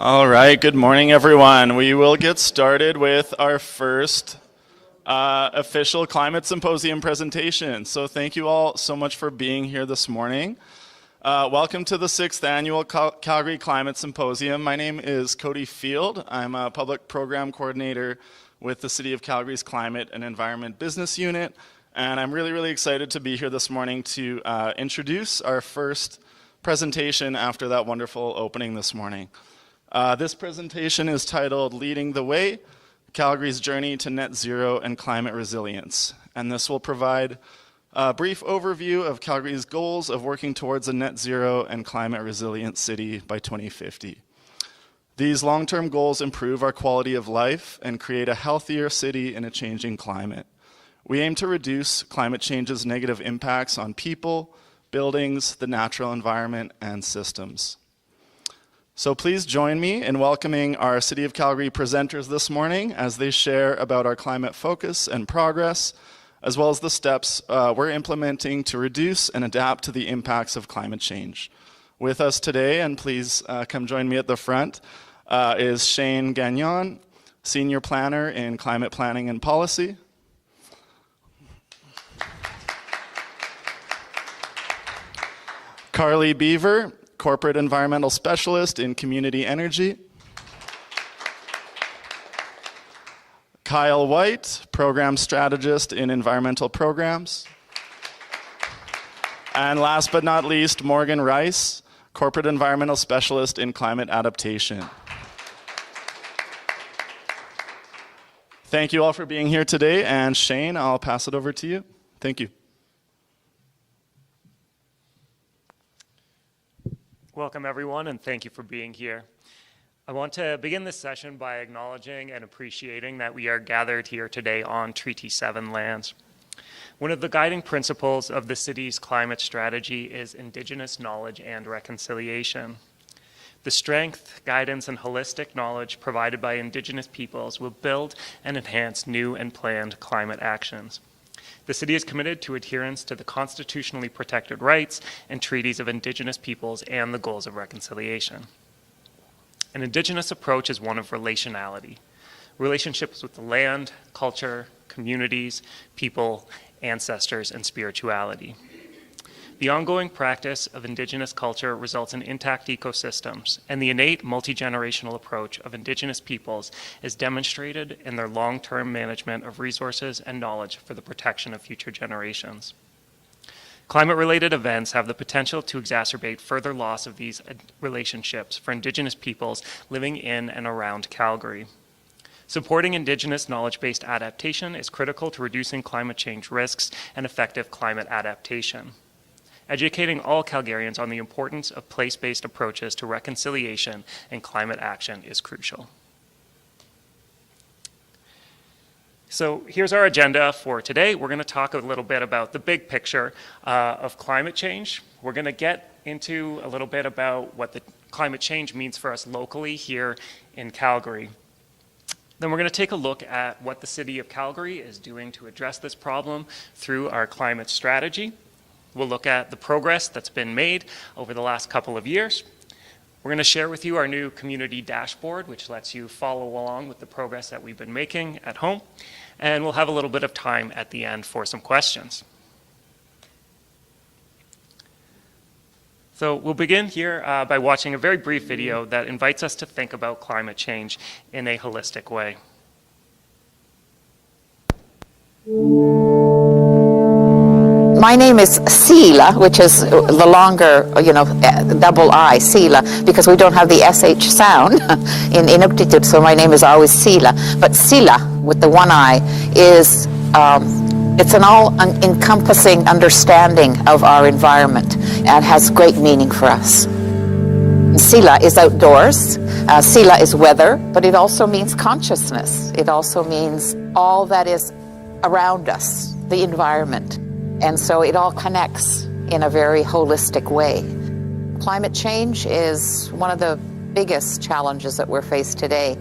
All right, good morning, everyone. We will get started with our first official Climate Symposium presentation. So thank you all so much for being here this morning. Welcome to the 6th Annual Calgary Climate Symposium. My name is Cody Field. I'm a Public Program Coordinator with the City of Calgary's Climate and Environment Business Unit, and I'm really excited to be here this morning to introduce our first presentation after that wonderful opening this morning. This presentation is titled Leading the Way, Calgary's Journey to Net Zero and Climate Resilience. And this will provide a brief overview of Calgary's goals of working towards a net zero and climate resilient city by 2050. These long-term goals improve our quality of life and create a healthier city in a changing climate. We aim to reduce climate change's negative impacts on people, buildings, the natural environment, and systems. So please join me in welcoming our City of Calgary presenters this morning as they share about our climate focus and progress, as well as the steps we're implementing to reduce and adapt to the impacts of climate change. With us today, and please come join me at the front, is Shane Gagnon, Senior Planner in Climate Planning and Policy. Carly Beaver, Corporate Environmental Specialist in Community Energy. Kyle White, Program Strategist in Environmental Programs. And last but not least, Morgan Rice, Corporate Environmental Specialist in Climate Adaptation. Thank you all for being here today, and Shane, I'll pass it over to you. Thank you. Welcome, everyone, and thank you for being here. I want to begin this session by acknowledging and appreciating that we are gathered here today on Treaty 7 lands. One of the guiding principles of the city's climate strategy is Indigenous knowledge and reconciliation. The strength, guidance, and holistic knowledge provided by Indigenous peoples will build and enhance new and planned climate actions. The city is committed to adherence to the constitutionally protected rights and treaties of Indigenous peoples and the goals of reconciliation. An Indigenous approach is one of relationality, relationships with the land, culture, communities, people, ancestors, and spirituality. The ongoing practice of Indigenous culture results in intact ecosystems, and the innate multi-generational approach of Indigenous peoples is demonstrated in their long-term management of resources and knowledge for the protection of future generations. Climate-related events have the potential to exacerbate further loss of these relationships for Indigenous peoples living in and around Calgary. Supporting Indigenous knowledge-based adaptation is critical to reducing climate change risks and effective climate adaptation. Educating all Calgarians on the importance of place-based approaches to reconciliation and climate action is crucial. So here's our agenda for today. We're going to talk a little bit about the big picture of climate change. We're going to get into a little bit about what the climate change means for us locally here in Calgary. Then we're going to take a look at what the City of Calgary is doing to address this problem through our climate strategy. We'll look at the progress that's been made over the last couple of years. We're going to share with you our new community dashboard, which lets you follow along with the progress that we've been making at home. And we'll have a little bit of time at the end for some questions. So we'll begin here by watching a very brief video that invites us to think about climate change in a holistic way. My name is Sila, which is the longer, double I, Sila, because we don't have the SH sound in Inuktitut, so my name is always Sila. But Sila, with the one I, is, it's an all-encompassing understanding of our environment and has great meaning for us. Sila is outdoors, Sila is weather, but it also means consciousness. It also means all that is around us, the environment. And so it all connects in a very holistic way. Climate change is one of the biggest challenges that we're faced today.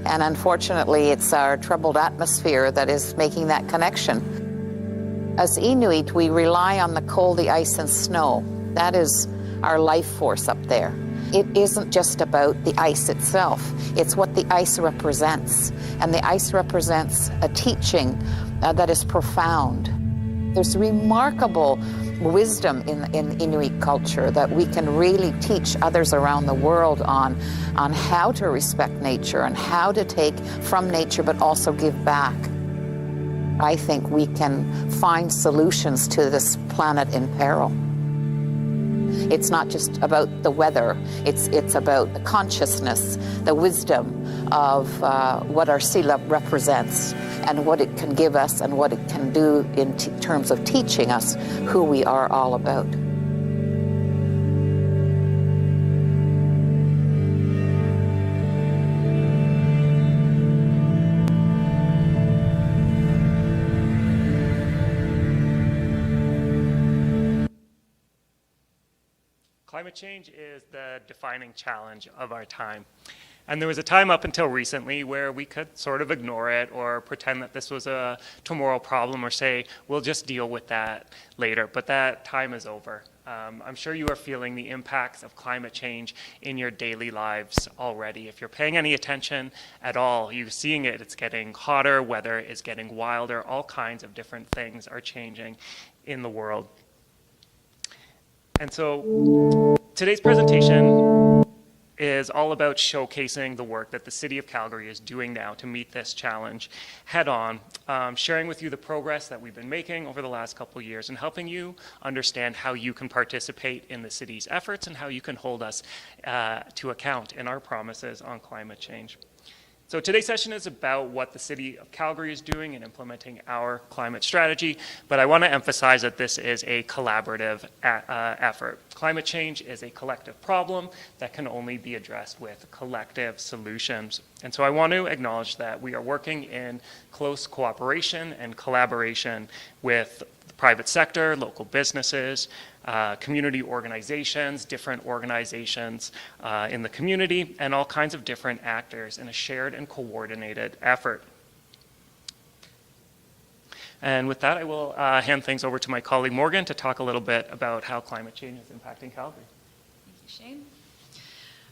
And unfortunately, it's our troubled atmosphere that is making that connection. As Inuit, we rely on the cold, the ice, and snow. That is our life force up there. It isn't just about the ice itself, it's what the ice represents. And the ice represents a teaching that is profound. There's remarkable wisdom in Inuit culture that we can really teach others around the world on how to respect nature and how to take from nature but also give back. I think we can find solutions to this planet in peril. It's not just about the weather, it's about the consciousness, the wisdom of what our sila represents and what it can give us and what it can do in terms of teaching us who we are all about. Climate change is the defining challenge of our time. And there was a time up until recently where we could sort of ignore it or pretend that this was a tomorrow problem or say, we'll just deal with that later. But that time is over. I'm sure you are feeling the impacts of climate change in your daily lives already. If you're paying any attention at all, you're seeing it. It's getting hotter, weather is getting wilder, all kinds of different things are changing in the world. And so today's presentation is all about showcasing the work that the City of Calgary is doing now to meet this challenge head on, sharing with you the progress that we've been making over the last couple of years and helping you understand how you can participate in the city's efforts and how you can hold us to account in our promises on climate change. So today's session is about what the City of Calgary is doing in implementing our climate strategy, but I want to emphasize that this is a collaborative effort. Climate change is a collective problem that can only be addressed with collective solutions. And so I want to acknowledge that we are working in close cooperation and collaboration with the private sector, local businesses, community organizations, different organizations in the community, and all kinds of different actors in a shared and coordinated effort. And with that, I will hand things over to my colleague Morgan to talk a little bit about how climate change is impacting Calgary. Thank you, Shane.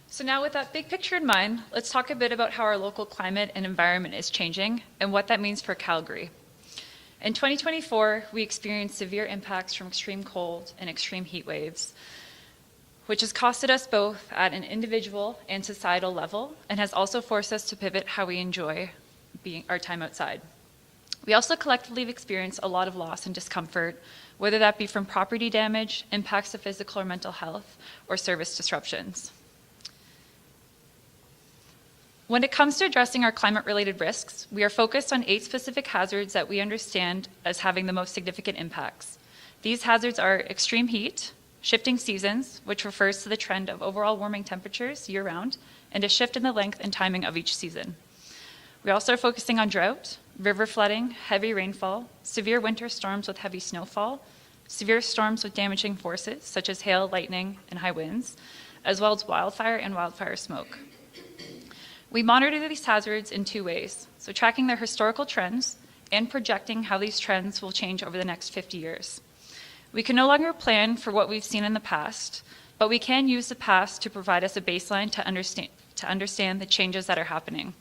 So now with that big picture in mind, let's talk a bit about how our local climate and environment is changing and what that means for Calgary. In 2024, we experienced severe impacts from extreme cold and extreme heat waves, which has costed us both at an individual and societal level and has also forced us to pivot how we enjoy our time outside. We also collectively have experienced a lot of loss and discomfort, whether that be from property damage, impacts to physical or mental health, or service disruptions. When it comes to addressing our climate-related risks, we are focused on 8 specific hazards that we understand as having the most significant impacts. These hazards are extreme heat, shifting seasons, which refers to the trend of overall warming temperatures year-round, and a shift in the length and timing of each season. We also are focusing on drought, river flooding, heavy rainfall, severe winter storms with heavy snowfall, severe storms with damaging forces, such as hail, lightning, and high winds, as well as wildfire and wildfire smoke. We monitor these hazards in 2 ways, so tracking their historical trends and projecting how these trends will change over the next 50 years. We can no longer plan for what we've seen in the past, but we can use the past to provide us a baseline to understand the changes that are happening.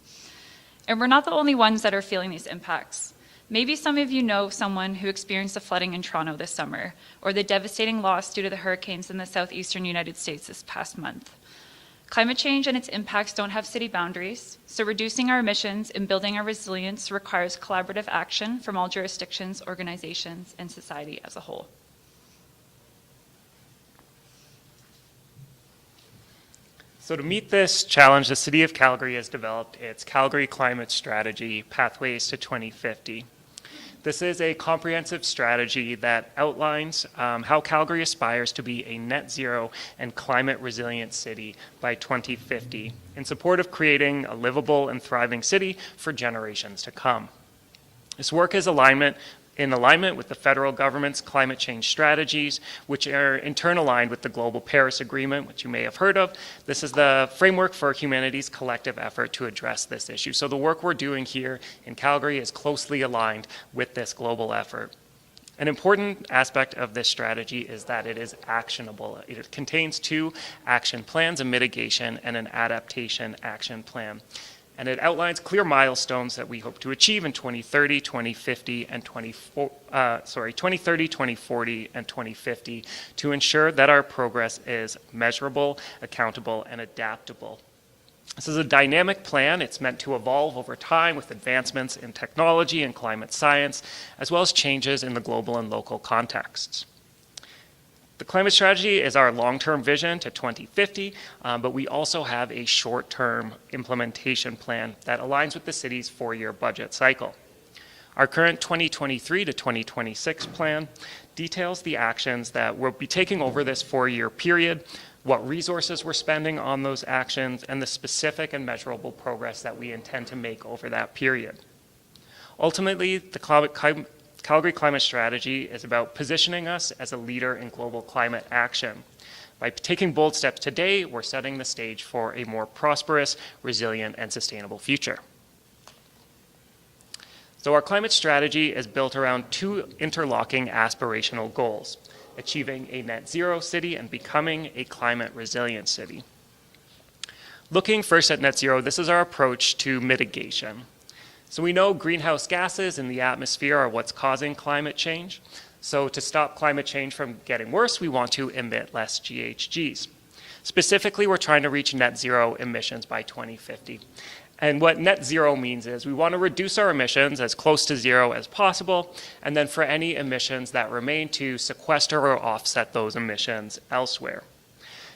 And we're not the only ones that are feeling these impacts. Maybe some of you know someone who experienced the flooding in Toronto this summer, or the devastating loss due to the hurricanes in the southeastern United States this past month. Climate change and its impacts don't have city boundaries, so reducing our emissions and building our resilience requires collaborative action from all jurisdictions, organizations, and society as a whole. So to meet this challenge, the City of Calgary has developed its Calgary Climate Strategy, Pathways to 2050. This is a comprehensive strategy that outlines how Calgary aspires to be a net zero and climate resilient city by 2050 in support of creating a livable and thriving city for generations to come. This work is in alignment with the federal government's climate change strategies, which are in turn aligned with the Global Paris Agreement, which you may have heard of. This is the framework for humanity's collective effort to address this issue. So the work we're doing here in Calgary is closely aligned with this global effort. An important aspect of this strategy is that it is actionable. It contains 2 action plans, a mitigation and an adaptation action plan. And it outlines clear milestones that we hope to achieve in 2030, 2050, and 2030, 2040, and 2050 to ensure that our progress is measurable, accountable, and adaptable. This is a dynamic plan. It's meant to evolve over time with advancements in technology and climate science, as well as changes in the global and local contexts. The climate strategy is our long-term vision to 2050, but we also have a short-term implementation plan that aligns with the city's 4-year budget cycle. Our current 2023 to 2026 plan details the actions that we'll be taking over this 4-year period, what resources we're spending on those actions, and the specific and measurable progress that we intend to make over that period. Ultimately, the Calgary Climate Strategy is about positioning us as a leader in global climate action. By taking bold steps today, we're setting the stage for a more prosperous, resilient, and sustainable future. So our climate strategy is built around 2 interlocking aspirational goals: achieving a net zero city and becoming a climate resilient city. Looking first at net zero, this is our approach to mitigation. So we know greenhouse gases in the atmosphere are what's causing climate change. So to stop climate change from getting worse, we want to emit less GHGs. Specifically, we're trying to reach net zero emissions by 2050. And what net zero means is we want to reduce our emissions as close to zero as possible, and then for any emissions that remain, to sequester or offset those emissions elsewhere.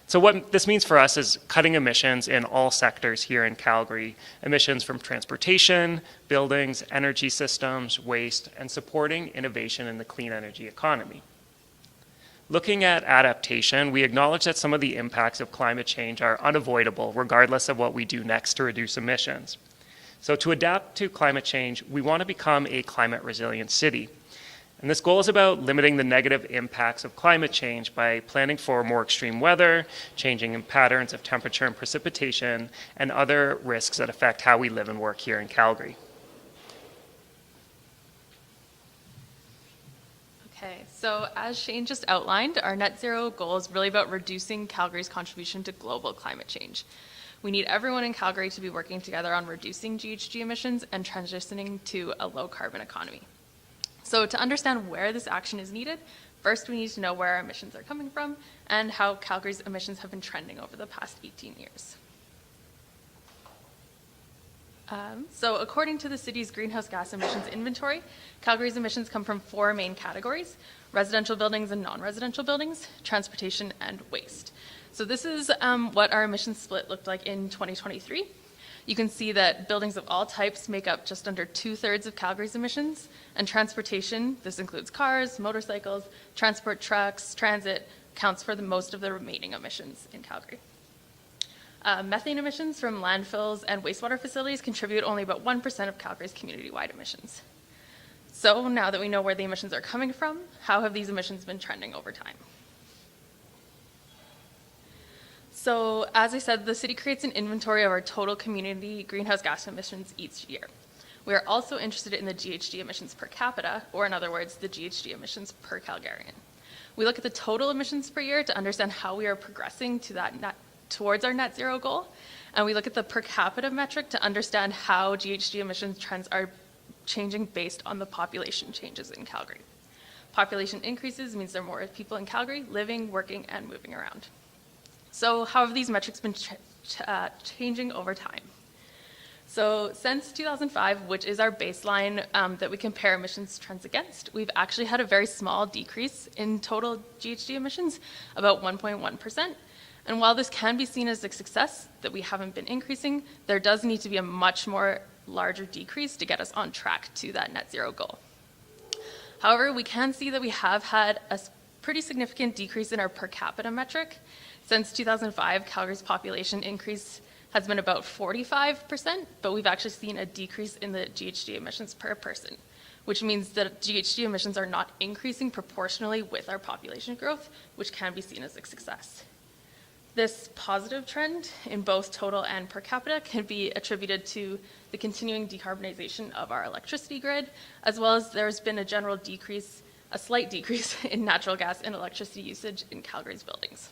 So what this means for us is cutting emissions in all sectors here in Calgary, emissions from transportation, buildings, energy systems, waste, and supporting innovation in the clean energy economy. Looking at adaptation, we acknowledge that some of the impacts of climate change are unavoidable, regardless of what we do next to reduce emissions. So to adapt to climate change, we want to become a climate resilient city. And this goal is about limiting the negative impacts of climate change by planning for more extreme weather, changing in patterns of temperature and precipitation, and other risks that affect how we live and work here in Calgary. Okay, so as Shane just outlined, our net zero goal is really about reducing Calgary's contribution to global climate change. We need everyone in Calgary to be working together on reducing GHG emissions and transitioning to a low carbon economy. So to understand where this action is needed, first we need to know where our emissions are coming from and how Calgary's emissions have been trending over the past 18 years. So according to the city's greenhouse gas emissions inventory, Calgary's emissions come from 4 main categories: residential buildings and non-residential buildings, transportation, and waste. So this is what our emissions split looked like in 2023. You can see that buildings of all types make up just under 2/3 of Calgary's emissions, and transportation, this includes cars, motorcycles, transport trucks, transit, counts for most of the remaining emissions in Calgary. Methane emissions from landfills and wastewater facilities contribute only about 1% of Calgary's community-wide emissions. So now that we know where the emissions are coming from, how have these emissions been trending over time? So as I said, the city creates an inventory of our total community greenhouse gas emissions each year. We are also interested in the GHG emissions per capita, or in other words, the GHG emissions per Calgarian. We look at the total emissions per year to understand how we are progressing to towards our net zero goal, and we look at the per capita metric to understand how GHG emissions trends are changing based on the population changes in Calgary. Population increases means there are more people in Calgary living, working, and moving around. So how have these metrics been changing over time? So since 2005, which is our baseline that we compare emissions trends against, we've actually had a very small decrease in total GHG emissions, about 1.1%. And while this can be seen as a success that we haven't been increasing, there does need to be a much more larger decrease to get us on track to that net zero goal. However, we can see that we have had a pretty significant decrease in our per capita metric. Since 2005, Calgary's population increase has been about 45%, but we've actually seen a decrease in the GHG emissions per person, which means that GHG emissions are not increasing proportionally with our population growth, which can be seen as a success. This positive trend in both total and per capita can be attributed to the continuing decarbonization of our electricity grid, as well as there's been a general decrease a slight decrease in natural gas and electricity usage in Calgary's buildings.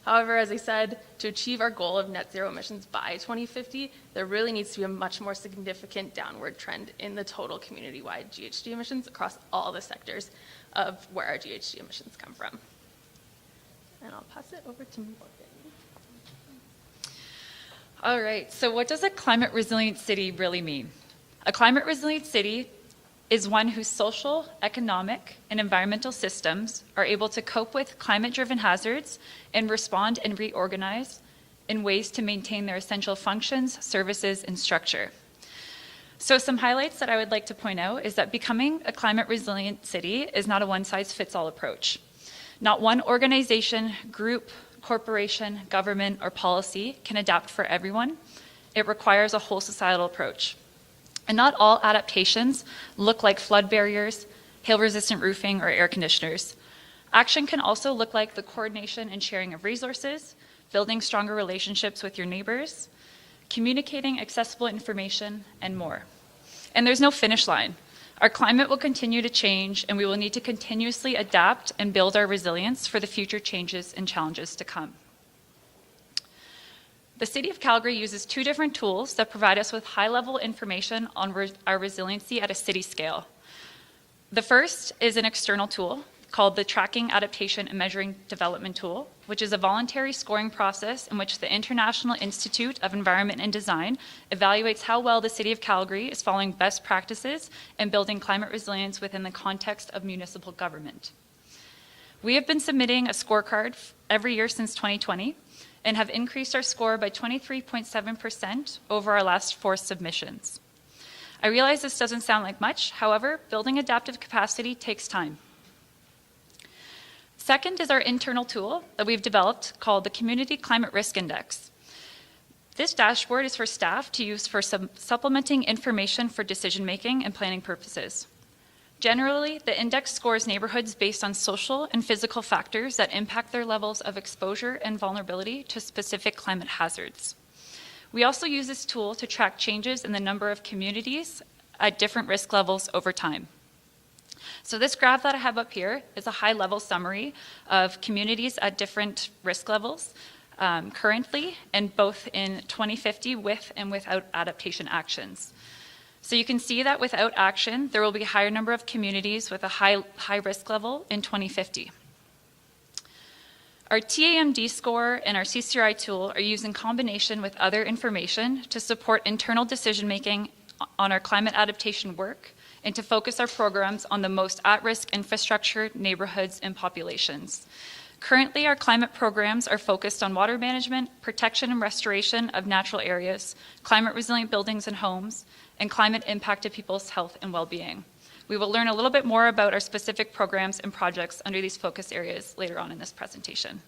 However, as I said, to achieve our goal of net zero emissions by 2050, there really needs to be a much more significant downward trend in the total community-wide GHG emissions across all the sectors of where our GHG emissions come from. And I'll pass it over to Morgan. All right, so what does a climate resilient city really mean? A climate resilient city is one whose social, economic, and environmental systems are able to cope with climate-driven hazards and respond and reorganize in ways to maintain their essential functions, services, and structure. So some highlights that I would like to point out is that becoming a climate resilient city is not a one-size-fits-all approach. Not one organization, group, corporation, government, or policy can adapt for everyone. It requires a whole societal approach. And not all adaptations look like flood barriers, hail-resistant roofing, or air conditioners. Action can also look like the coordination and sharing of resources, building stronger relationships with your neighbors, communicating accessible information, and more. And there's no finish line. Our climate will continue to change, and we will need to continuously adapt and build our resilience for the future changes and challenges to come. The City of Calgary uses two different tools that provide us with high-level information on our resiliency at a city scale. The first is an external tool called the Tracking, Adaptation, and Measuring Development Tool, which is a voluntary scoring process in which the International Institute of Environment and Design evaluates how well the City of Calgary is following best practices and building climate resilience within the context of municipal government. We have been submitting a scorecard every year since 2020, and have increased our score by 23.7% over our last 4 submissions. I realize this doesn't sound like much, however, building adaptive capacity takes time. Second is our internal tool that we've developed called the Community Climate Risk Index. This dashboard is for staff to use for supplementing information for decision-making and planning purposes. Generally, the index scores neighborhoods based on social and physical factors that impact their levels of exposure and vulnerability to specific climate hazards. We also use this tool to track changes in the number of communities at different risk levels over time. So this graph that I have up here is a high-level summary of communities at different risk levels currently, and both in 2050 with and without adaptation actions. So you can see that without action, there will be a higher number of communities with a high risk level in 2050. Our TAMD score and our CCRI tool are used in combination with other information to support internal decision-making on our climate adaptation work and to focus our programs on the most at-risk infrastructure, neighborhoods, and populations. Currently, our climate programs are focused on water management, protection and restoration of natural areas, climate-resilient buildings and homes, and climate impact to people's health and well-being. We will learn a little bit more about our specific programs and projects under these focus areas later on in this presentation.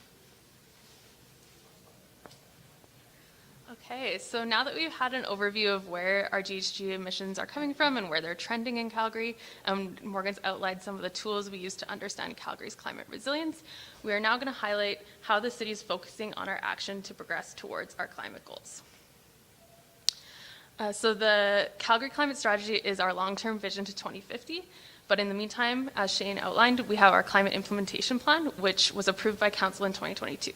Okay, so now that we've had an overview of where our GHG emissions are coming from and where they're trending in Calgary, and Morgan's outlined some of the tools we use to understand Calgary's climate resilience, we are now going to highlight how the city is focusing on our action to progress towards our climate goals. So the Calgary Climate Strategy is our long-term vision to 2050, but in the meantime, as Shane outlined, we have our Climate Implementation Plan, which was approved by Council in 2022.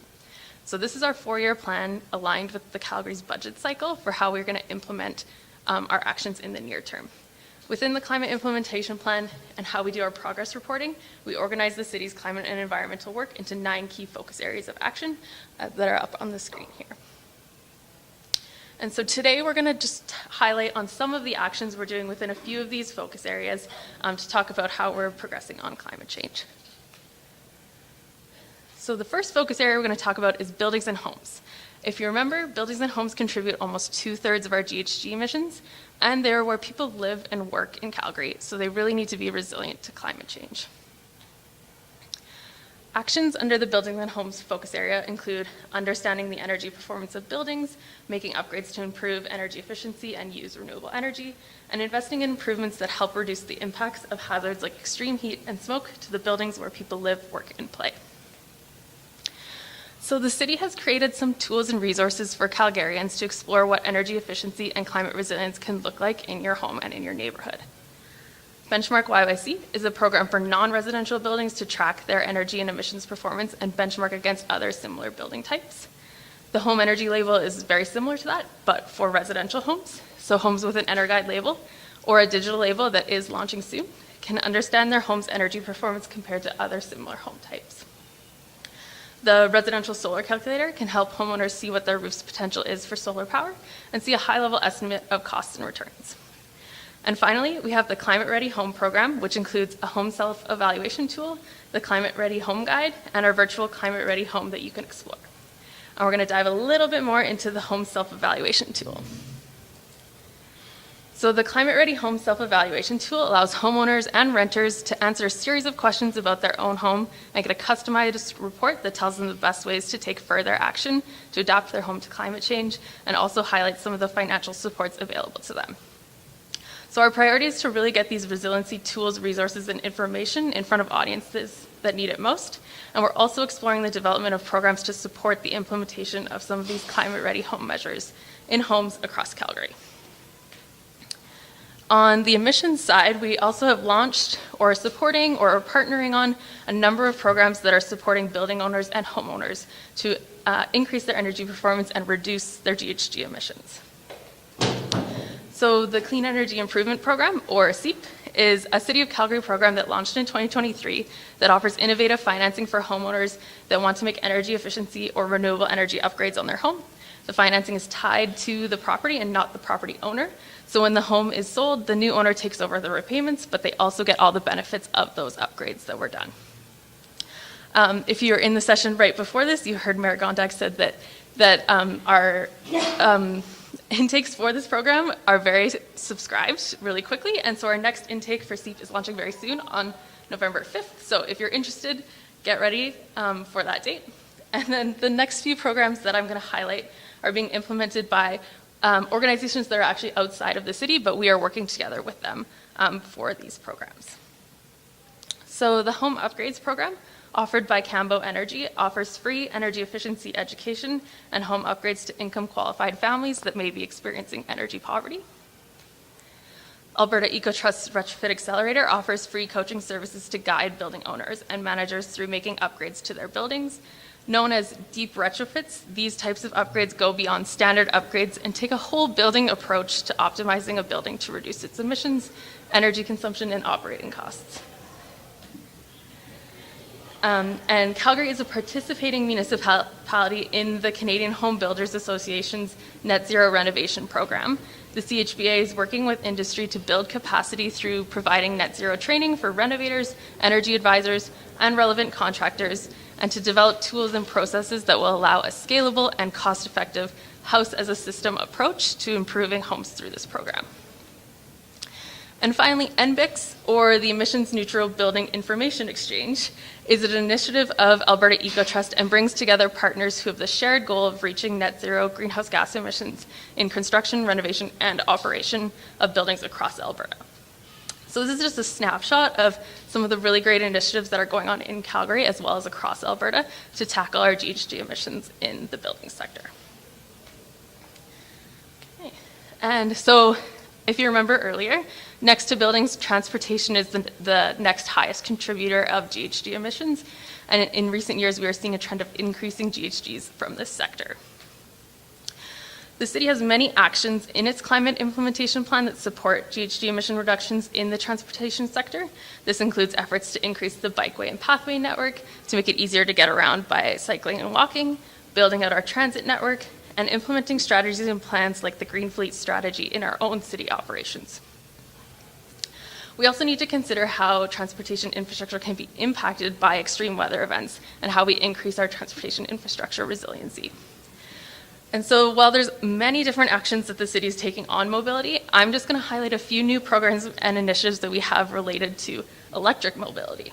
So this is our 4-year plan aligned with the Calgary's budget cycle for how we're going to implement our actions in the near term. Within the Climate Implementation Plan and how we do our progress reporting, we organize the city's climate and environmental work into 9 key focus areas of action that are up on the screen here. And so today we're going to just highlight on some of the actions we're doing within a few of these focus areas to talk about how we're progressing on climate change. So the first focus area we're going to talk about is buildings and homes. If you remember, buildings and homes contribute almost 2/3 of our GHG emissions, and they're where people live and work in Calgary, so they really need to be resilient to climate change. Actions under the buildings and homes focus area include understanding the energy performance of buildings, making upgrades to improve energy efficiency and use renewable energy, and investing in improvements that help reduce the impacts of hazards like extreme heat and smoke to the buildings where people live, work, and play. So the city has created some tools and resources for Calgarians to explore what energy efficiency and climate resilience can look like in your home and in your neighborhood. Benchmark YYC is a program for non-residential buildings to track their energy and emissions performance and benchmark against other similar building types. The home energy label is very similar to that, but for residential homes. So homes with an EnerGuide label or a digital label that is launching soon can understand their home's energy performance compared to other similar home types. The residential solar calculator can help homeowners see what their roof's potential is for solar power and see a high-level estimate of costs and returns. And finally, we have the Climate Ready Home program, which includes a home self-evaluation tool, the Climate Ready Home Guide, and our virtual Climate Ready Home that you can explore. And we're going to dive a little bit more into the home self-evaluation tool. So the Climate Ready Home Self-Evaluation tool allows homeowners and renters to answer a series of questions about their own home and get a customized report that tells them the best ways to take further action to adapt their home to climate change and also highlights some of the financial supports available to them. So our priority is to really get these resiliency tools, resources, and information in front of audiences that need it most. And we're also exploring the development of programs to support the implementation of some of these climate-ready home measures in homes across Calgary. On the emissions side, we also have launched or are supporting or are partnering on a number of programs that are supporting building owners and homeowners to increase their energy performance and reduce their GHG emissions. So the Clean Energy Improvement Program, or CEIP, is a City of Calgary program that launched in 2023 that offers innovative financing for homeowners that want to make energy efficiency or renewable energy upgrades on their home. The financing is tied to the property and not the property owner. So when the home is sold, the new owner takes over the repayments, but they also get all the benefits of those upgrades that were done. If you were in the session right before this, you heard Mayor Gondak said that our intakes for this program are very subscribed really quickly, and so our next intake for CEIP is launching very soon on November 5th. So if you're interested, get ready for that date. And then the next few programs that I'm going to highlight are being implemented by organizations that are actually outside of the city, but we are working together with them for these programs. So the Home Upgrades Program, offered by Cambo Energy, offers free energy efficiency education and home upgrades to income-qualified families that may be experiencing energy poverty. Alberta EcoTrust's Retrofit Accelerator offers free coaching services to guide building owners and managers through making upgrades to their buildings. Known as deep retrofits, these types of upgrades go beyond standard upgrades and take a whole building approach to optimizing a building to reduce its emissions, energy consumption, and operating costs. And Calgary is a participating municipality in the Canadian Home Builders Association's Net Zero Renovation Program. The CHBA is working with industry to build capacity through providing net zero training for renovators, energy advisors, and relevant contractors, and to develop tools and processes that will allow a scalable and cost-effective house-as-a-system approach to improving homes through this program. And finally, NBIX, or the Emissions Neutral Building Information Exchange, is an initiative of Alberta EcoTrust and brings together partners who have the shared goal of reaching net zero greenhouse gas emissions in construction, renovation, and operation of buildings across Alberta. So this is just a snapshot of some of the really great initiatives that are going on in Calgary as well as across Alberta to tackle our GHG emissions in the building sector. Okay. And so if you remember earlier, next to buildings, transportation is the next highest contributor of GHG emissions. And in recent years, we are seeing a trend of increasing GHGs from this sector. The city has many actions in its climate implementation plan that support GHG emission reductions in the transportation sector. This includes efforts to increase the bikeway and pathway network to make it easier to get around by cycling and walking, building out our transit network, and implementing strategies and plans like the Green Fleet strategy in our own city operations. We also need to consider how transportation infrastructure can be impacted by extreme weather events and how we increase our transportation infrastructure resiliency. And so while there's many different actions that the city is taking on mobility, I'm just going to highlight a few new programs and initiatives that we have related to electric mobility.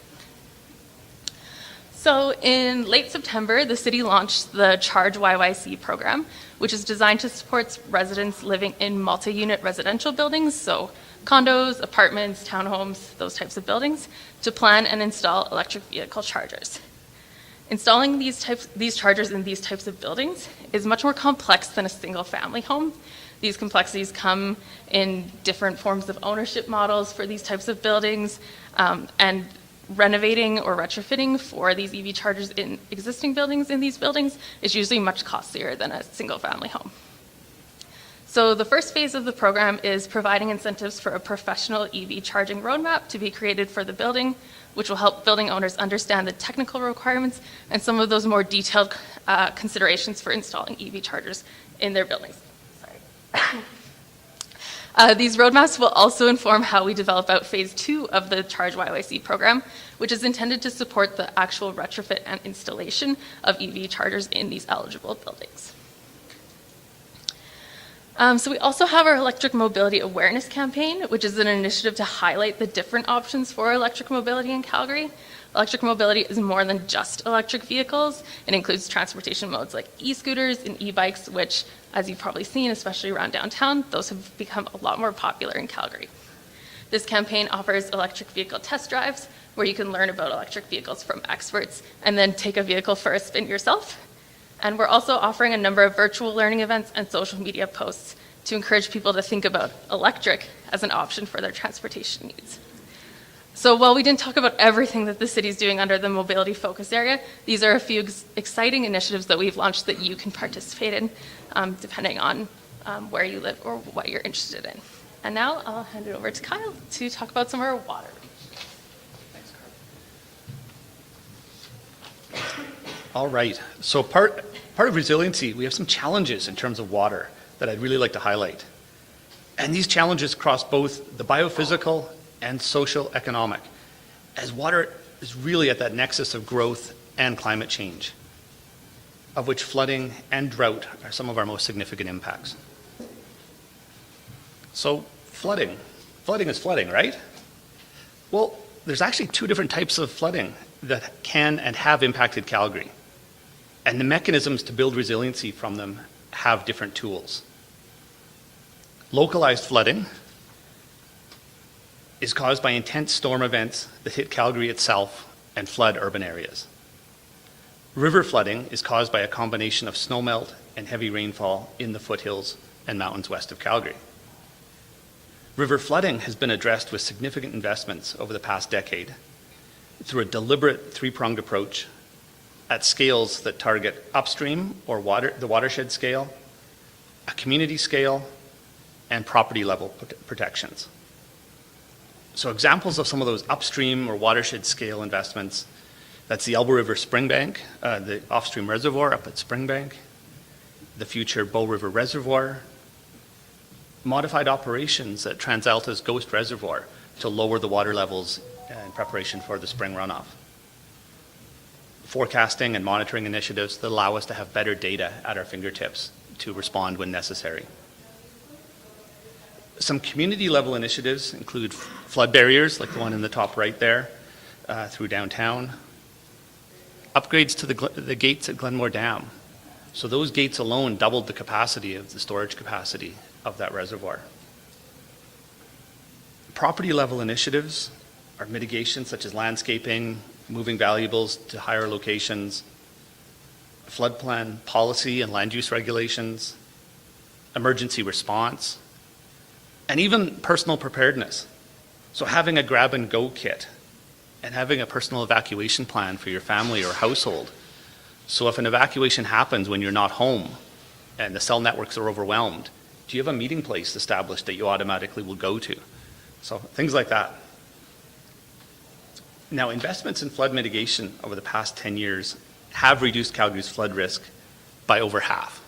So in late September, the city launched the Charge YYC program, which is designed to support residents living in multi-unit residential buildings, so condos, apartments, townhomes, those types of buildings, to plan and install electric vehicle chargers. Installing these chargers in these types of buildings is much more complex than a single family home. These complexities come in different forms of ownership models for these types of buildings, and renovating or retrofitting for these EV chargers in existing buildings in these buildings is usually much costlier than a single-family home. So the first phase of the program is providing incentives for a professional EV charging roadmap to be created for the building, which will help building owners understand the technical requirements and some of those more detailed considerations for installing EV chargers in their buildings. Sorry. These roadmaps will also inform how we develop out phase 2 of the Charge YYC program, which is intended to support the actual retrofit and installation of EV chargers in these eligible buildings. So we also have our electric mobility awareness campaign, which is an initiative to highlight the different options for electric mobility in Calgary. Electric mobility is more than just electric vehicles. It includes transportation modes like e-scooters and e-bikes, which, as you've probably seen, especially around downtown, those have become a lot more popular in Calgary. This campaign offers electric vehicle test drives, where you can learn about electric vehicles from experts and then take a vehicle for a spin yourself. And we're also offering a number of virtual learning events and social media posts to encourage people to think about electric as an option for their transportation needs. So while we didn't talk about everything that the city is doing under the mobility focus area, these are a few exciting initiatives that we've launched that you can participate in, depending on where you live or what you're interested in. And now I'll hand it over to Kyle to talk about some of our water. All right, so part of resiliency, we have some challenges in terms of water that I'd really like to highlight. And these challenges cross both the biophysical and social economic, as water is really at that nexus of growth and climate change, of which flooding and drought are some of our most significant impacts. So flooding is flooding, right? Well, there's actually two different types of flooding that can and have impacted Calgary. And the mechanisms to build resiliency from them have different tools. Localized flooding is caused by intense storm events that hit Calgary itself and flood urban areas. River flooding is caused by a combination of snowmelt and heavy rainfall in the foothills and mountains west of Calgary. River flooding has been addressed with significant investments over the past decade through a deliberate three-pronged approach at scales that target upstream or the watershed scale, a community scale, and property level protections. So examples of some of those upstream or watershed scale investments, that's the Elbow River Springbank, the off-stream reservoir up at Springbank, the future Bow River Reservoir, modified operations at TransAlta's Ghost Reservoir to lower the water levels in preparation for the spring runoff. Forecasting and monitoring initiatives that allow us to have better data at our fingertips to respond when necessary. Some community level initiatives include flood barriers, like the one in the top right there, through downtown. Upgrades to the gates at Glenmore Dam. So those gates alone doubled the capacity of the storage capacity of that reservoir. Property level initiatives are mitigation such as landscaping, moving valuables to higher locations, flood plan policy and land use regulations, emergency response, and even personal preparedness. So having a grab and go kit and having a personal evacuation plan for your family or household. So if an evacuation happens when you're not home and the cell networks are overwhelmed, do you have a meeting place established that you automatically will go to? So things like that. Now, investments in flood mitigation over the past 10 years have reduced Calgary's flood risk by over half.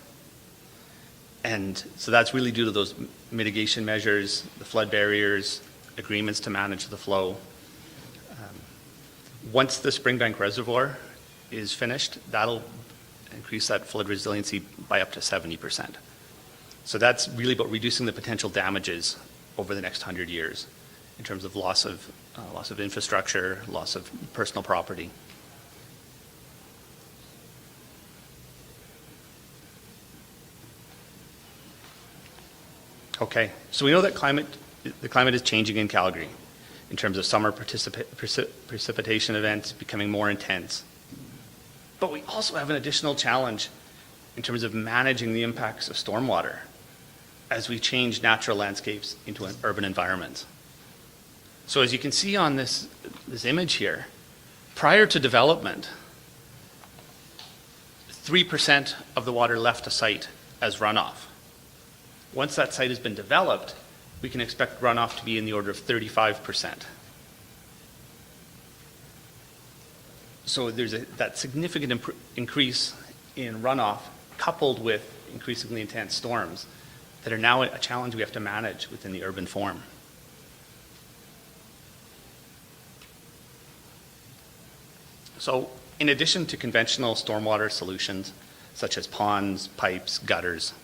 And so that's really due to those mitigation measures, the flood barriers, agreements to manage the flow. Once the Springbank Reservoir is finished, that'll increase that flood resiliency by up to 70%. So that's really about reducing the potential damages over the next 100 years in terms of loss of infrastructure, loss of personal property. Okay, so we know that the climate is changing in Calgary in terms of summer precipitation events becoming more intense. But we also have an additional challenge in terms of managing the impacts of stormwater. as we change natural landscapes into an urban environment. So as you can see on this image here, prior to development, 3% of the water left a site as runoff. Once that site has been developed, we can expect runoff to be in the order of 35%. So there's that significant increase in runoff coupled with increasingly intense storms that are now a challenge we have to manage within the urban form. So in addition to conventional stormwater solutions, such as ponds, pipes, gutters,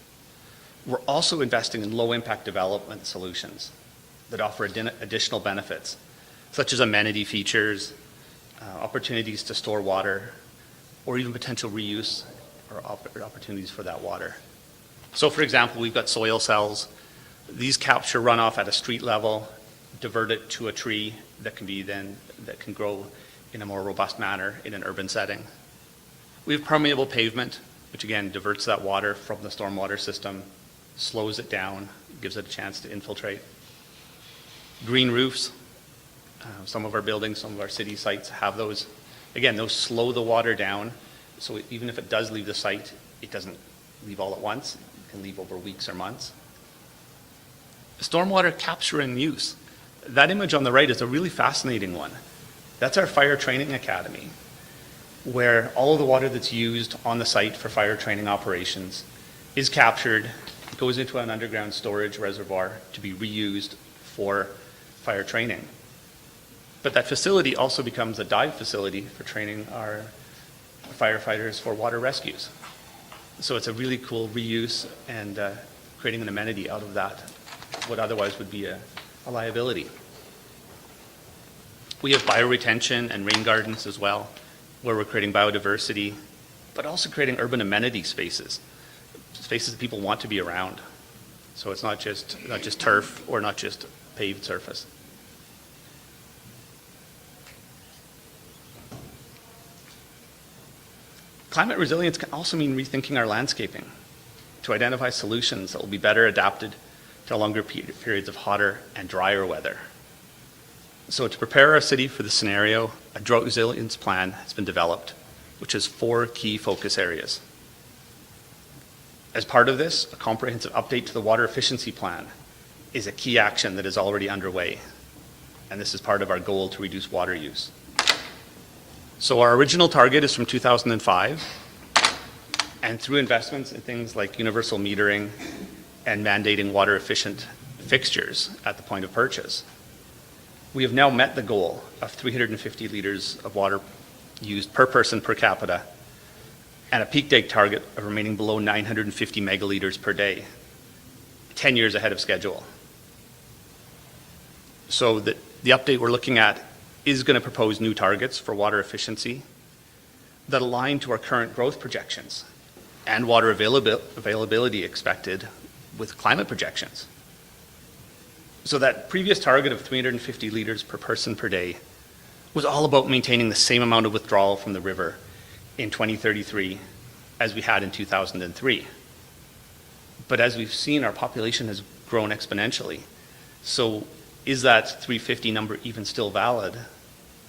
we're also investing in low-impact development solutions that offer additional benefits, such as amenity features, opportunities to store water, or even potential reuse or opportunities for that water. So for example, we've got soil cells. These capture runoff at a street level, divert it to a tree that can grow in a more robust manner in an urban setting. We have permeable pavement, which again diverts that water from the stormwater system, slows it down, gives it a chance to infiltrate. Green roofs. Some of our buildings, some of our city sites have those. Again, those slow the water down, so even if it does leave the site, it doesn't leave all at once. It can leave over weeks or months. Stormwater capture and use. That image on the right is a really fascinating one. That's our fire training academy, where all of the water that's used on the site for fire training operations is captured, goes into an underground storage reservoir to be reused for fire training. But that facility also becomes a dive facility for training our firefighters for water rescues. So it's a really cool reuse and creating an amenity out of that, what otherwise would be a liability. We have bioretention and rain gardens as well, where we're creating biodiversity, but also creating urban amenity spaces that people want to be around. So it's not just turf or not just paved surface. Climate resilience can also mean rethinking our landscaping to identify solutions that will be better adapted to longer periods of hotter and drier weather. So to prepare our city for the scenario, a drought resilience plan has been developed, which has 4 key focus areas. As part of this, a comprehensive update to the water efficiency plan is a key action that is already underway, and this is part of our goal to reduce water use. So our original target is from 2005, and through investments in things like universal metering and mandating water efficient fixtures at the point of purchase, we have now met the goal of 350 liters of water used per person per capita and a peak day target of remaining below 950 megaliters per day, 10 years ahead of schedule. So the update we're looking at is going to propose new targets for water efficiency that align to our current growth projections and water availability expected with climate projections. So that previous target of 350 liters per person per day was all about maintaining the same amount of withdrawal from the river in 2033 as we had in 2003. But as we've seen, our population has grown exponentially. So is that 350 number even still valid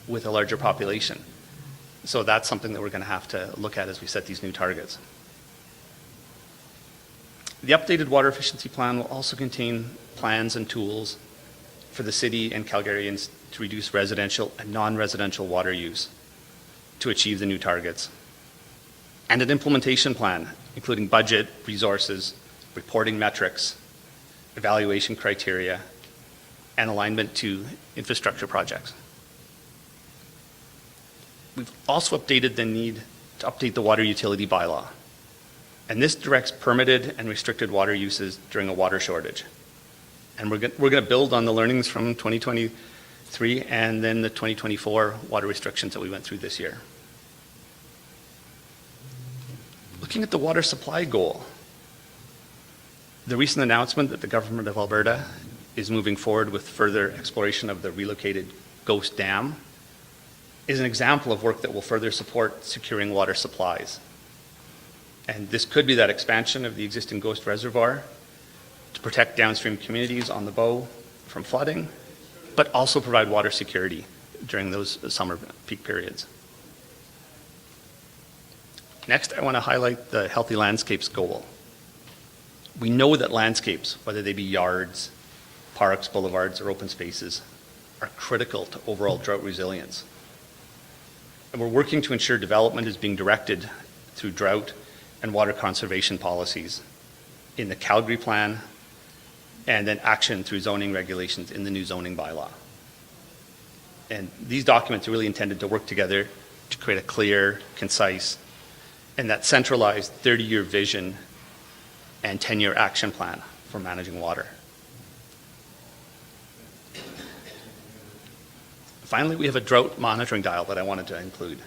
with a larger population? So that's something that we're going to have to look at as we set these new targets. The updated water efficiency plan will also contain plans and tools for the city and Calgarians to reduce residential and non-residential water use to achieve the new targets. And an implementation plan, including budget, resources, reporting metrics, evaluation criteria, and alignment to infrastructure projects. We've also updated the need to update the water utility bylaw. And this directs permitted and restricted water uses during a water shortage. And we're going to build on the learnings from 2023 and then the 2024 water restrictions that we went through this year. Looking at the water supply goal, the recent announcement that the government of Alberta is moving forward with further exploration of the relocated Ghost Dam is an example of work that will further support securing water supplies. And this could be that expansion of the existing Ghost Reservoir to protect downstream communities on the Bow from flooding, but also provide water security during those summer peak periods. Next, I want to highlight the Healthy Landscapes goal. We know that landscapes, whether they be yards, parks, boulevards, or open spaces, are critical to overall drought resilience. And we're working to ensure development is being directed through drought and water conservation policies in the Calgary plan, and then action through zoning regulations in the new zoning bylaw. And these documents are really intended to work together to create a clear, concise, and that centralized 30-year vision and 10-year action plan for managing water. Finally, we have a drought monitoring dial that I wanted to include.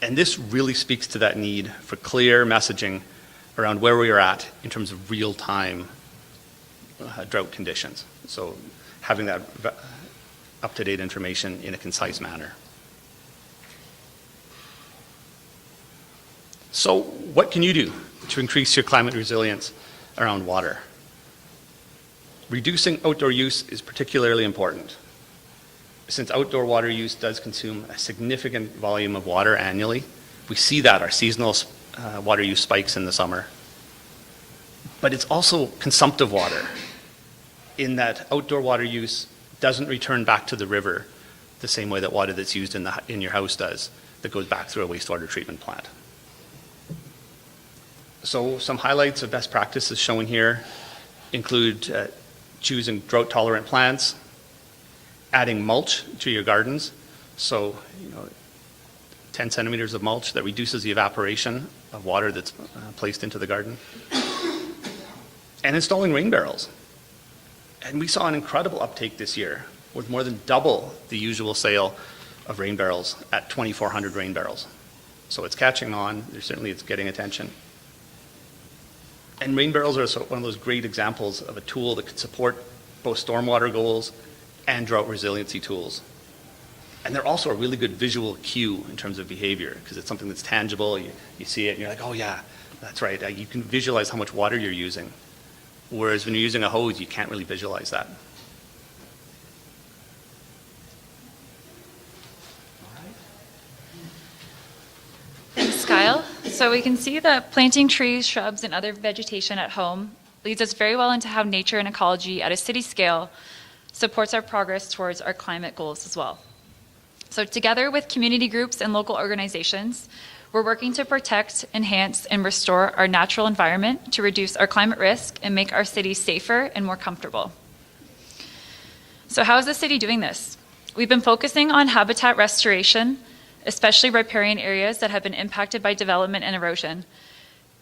And this really speaks to that need for clear messaging around where we are at in terms of real-time drought conditions. So having that up-to-date information in a concise manner. So what can you do to increase your climate resilience around water? Reducing outdoor use is particularly important. Since outdoor water use does consume a significant volume of water annually, we see that our seasonal water use spikes in the summer. But it's also consumptive water, in that outdoor water use doesn't return back to the river the same way that water that's used in your house does, that goes back through a wastewater treatment plant. So some highlights of best practices shown here include choosing drought-tolerant plants, adding mulch to your gardens, so 10 centimeters of mulch that reduces the evaporation of water that's placed into the garden, and installing rain barrels. And we saw an incredible uptake this year, with more than double the usual sale of rain barrels at 2,400 rain barrels. So it's catching on, certainly it's getting attention. And rain barrels are one of those great examples of a tool that could support both stormwater goals and drought resiliency tools. And they're also a really good visual cue in terms of behavior, because it's something that's tangible, you see it and you're like, oh yeah, that's right, you can visualize how much water you're using. Whereas when you're using a hose, you can't really visualize that. Thanks, Kyle. So we can see that planting trees, shrubs, and other vegetation at home leads us very well into how nature and ecology at a city scale supports our progress towards our climate goals as well. So together with community groups and local organizations, we're working to protect, enhance, and restore our natural environment to reduce our climate risk and make our cities safer and more comfortable. So how is the city doing this? We've been focusing on habitat restoration, especially riparian areas that have been impacted by development and erosion.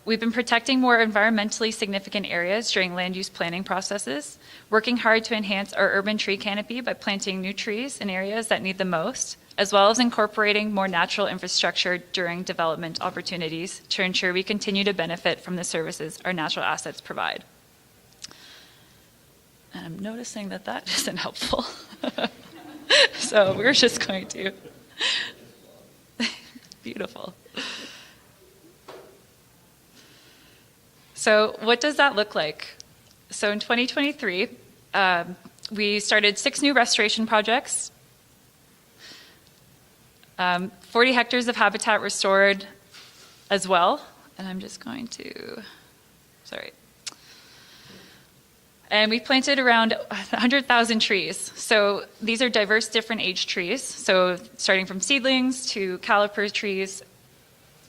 We've been protecting more environmentally significant areas during land use planning processes, working hard to enhance our urban tree canopy by planting new trees in areas that need them most, as well as incorporating more natural infrastructure during development opportunities to ensure we continue to benefit from the services our natural assets provide. And I'm noticing that that isn't helpful. So we're just going to. Beautiful. So what does that look like? So in 2023, we started 6 new restoration projects, 40 hectares of habitat restored as well. And I'm just going to, sorry. And we planted around 100,000 trees. So these are diverse, different age trees. So starting from seedlings to caliper trees.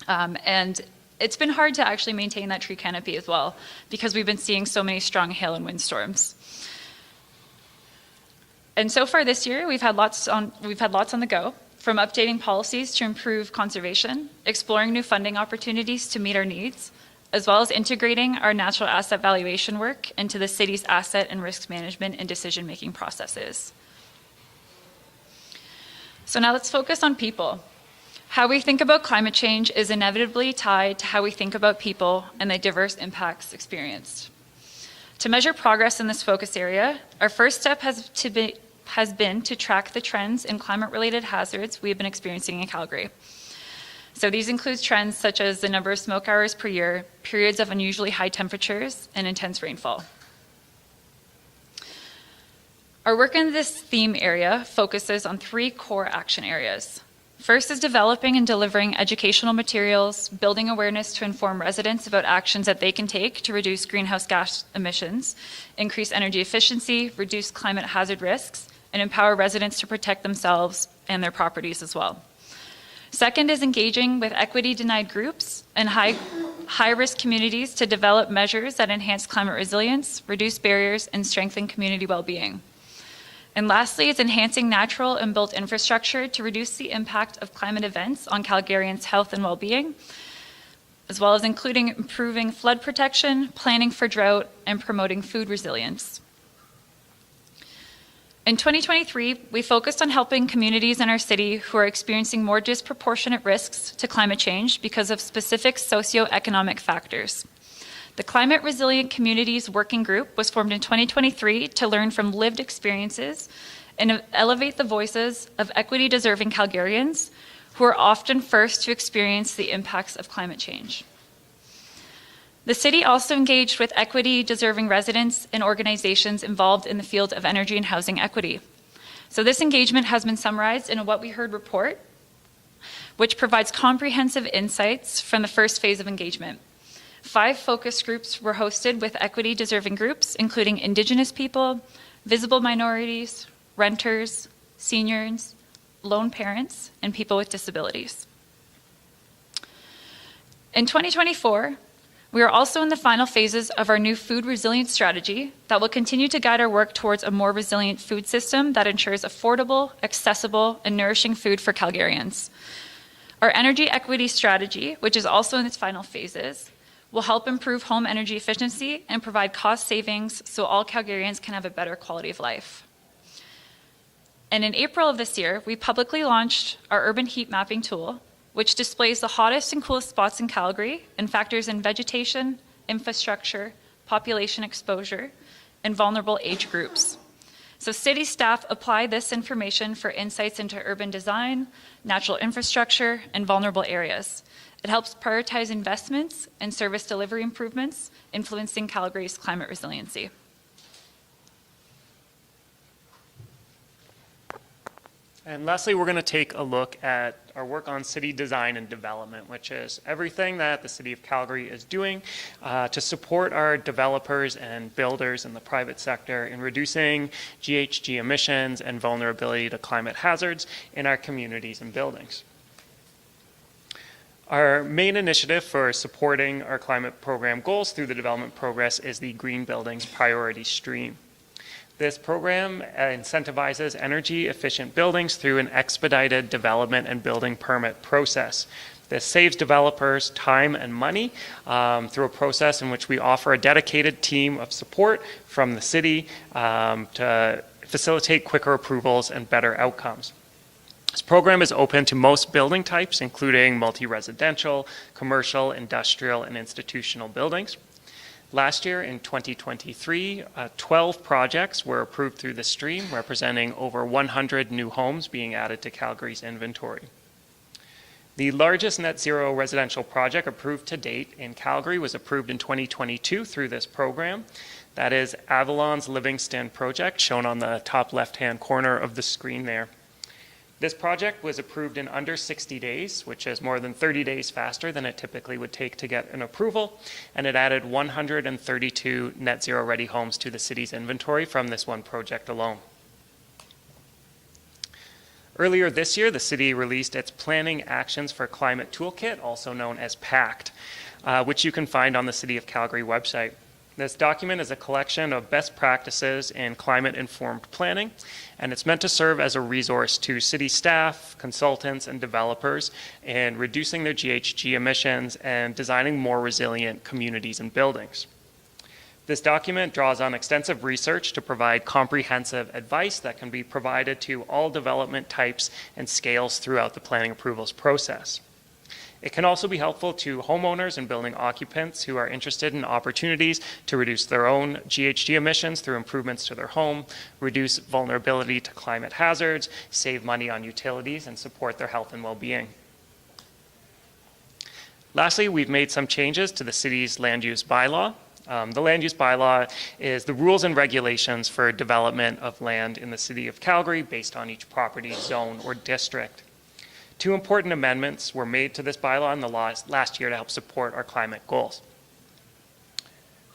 And it's been hard to actually maintain that tree canopy as well, because we've been seeing so many strong hail and windstorms. And so far this year, we've had lots on the go, from updating policies to improve conservation, exploring new funding opportunities to meet our needs, as well as integrating our natural asset valuation work into the city's asset and risk management and decision-making processes. So now let's focus on people. How we think about climate change is inevitably tied to how we think about people and the diverse impacts experienced. To measure progress in this focus area, our first step has been to track the trends in climate-related hazards we have been experiencing in Calgary. So these include trends such as the number of smoke hours per year, periods of unusually high temperatures, and intense rainfall. Our work in this theme area focuses on 3 core action areas. First is developing and delivering educational materials, building awareness to inform residents about actions that they can take to reduce greenhouse gas emissions, increase energy efficiency, reduce climate hazard risks, and empower residents to protect themselves and their properties as well. Second is engaging with equity-denied groups and high-risk communities to develop measures that enhance climate resilience, reduce barriers, and strengthen community well-being. And lastly, is enhancing natural and built infrastructure to reduce the impact of climate events on Calgarians' health and well-being, as well as including improving flood protection, planning for drought, and promoting food resilience. In 2023, we focused on helping communities in our city who are experiencing more disproportionate risks to climate change because of specific socioeconomic factors. The Climate Resilient Communities Working Group was formed in 2023 to learn from lived experiences and elevate the voices of equity-deserving Calgarians who are often first to experience the impacts of climate change. The city also engaged with equity-deserving residents and organizations involved in the field of energy and housing equity. So this engagement has been summarized in a What We Heard report, which provides comprehensive insights from the first phase of engagement. 5 focus groups were hosted with equity-deserving groups, including Indigenous people, visible minorities, renters, seniors, lone parents, and people with disabilities. In 2024, we are also in the final phases of our new food resilience strategy that will continue to guide our work towards a more resilient food system that ensures affordable, accessible, and nourishing food for Calgarians. Our energy equity strategy, which is also in its final phases, will help improve home energy efficiency and provide cost savings so all Calgarians can have a better quality of life. And in April of this year, we publicly launched our urban heat mapping tool, which displays the hottest and coolest spots in Calgary and factors in vegetation, infrastructure, population exposure, and vulnerable age groups. So city staff apply this information for insights into urban design, natural infrastructure, and vulnerable areas. It helps prioritize investments and service delivery improvements, influencing Calgary's climate resiliency. And lastly, we're going to take a look at our work on city design and development, which is everything that the City of Calgary is doing to support our developers and builders in the private sector in reducing GHG emissions and vulnerability to climate hazards in our communities and buildings. Our main initiative for supporting our climate program goals through the development progress is the Green Buildings Priority Stream. This program incentivizes energy efficient buildings through an expedited development and building permit process. This saves developers time and money through a process in which we offer a dedicated team of support from the city to facilitate quicker approvals and better outcomes. This program is open to most building types, including multi-residential, commercial, industrial, and institutional buildings. Last year, in 2023, 12 projects were approved through the stream, representing over 100 new homes being added to Calgary's inventory. The largest net zero residential project approved to date in Calgary was approved in 2022 through this program. That is Avalon's Livingston project, shown on the top left-hand corner of the screen there. This project was approved in under 60 days, which is more than 30 days faster than it typically would take to get an approval, and it added 132 net zero ready homes to the city's inventory from this one project alone. Earlier this year, the city released its Planning Actions for Climate Toolkit, also known as PACT, which you can find on the City of Calgary website. This document is a collection of best practices in climate-informed planning, and it's meant to serve as a resource to city staff, consultants, and developers in reducing their GHG emissions and designing more resilient communities and buildings. This document draws on extensive research to provide comprehensive advice that can be provided to all development types and scales throughout the planning approvals process. It can also be helpful to homeowners and building occupants who are interested in opportunities to reduce their own GHG emissions through improvements to their home, reduce vulnerability to climate hazards, save money on utilities, and support their health and well-being. Lastly, we've made some changes to the city's land use bylaw. The land use bylaw is the rules and regulations for development of land in the city of Calgary based on each property, zone, or district. Two important amendments were made to this bylaw in the last year to help support our climate goals.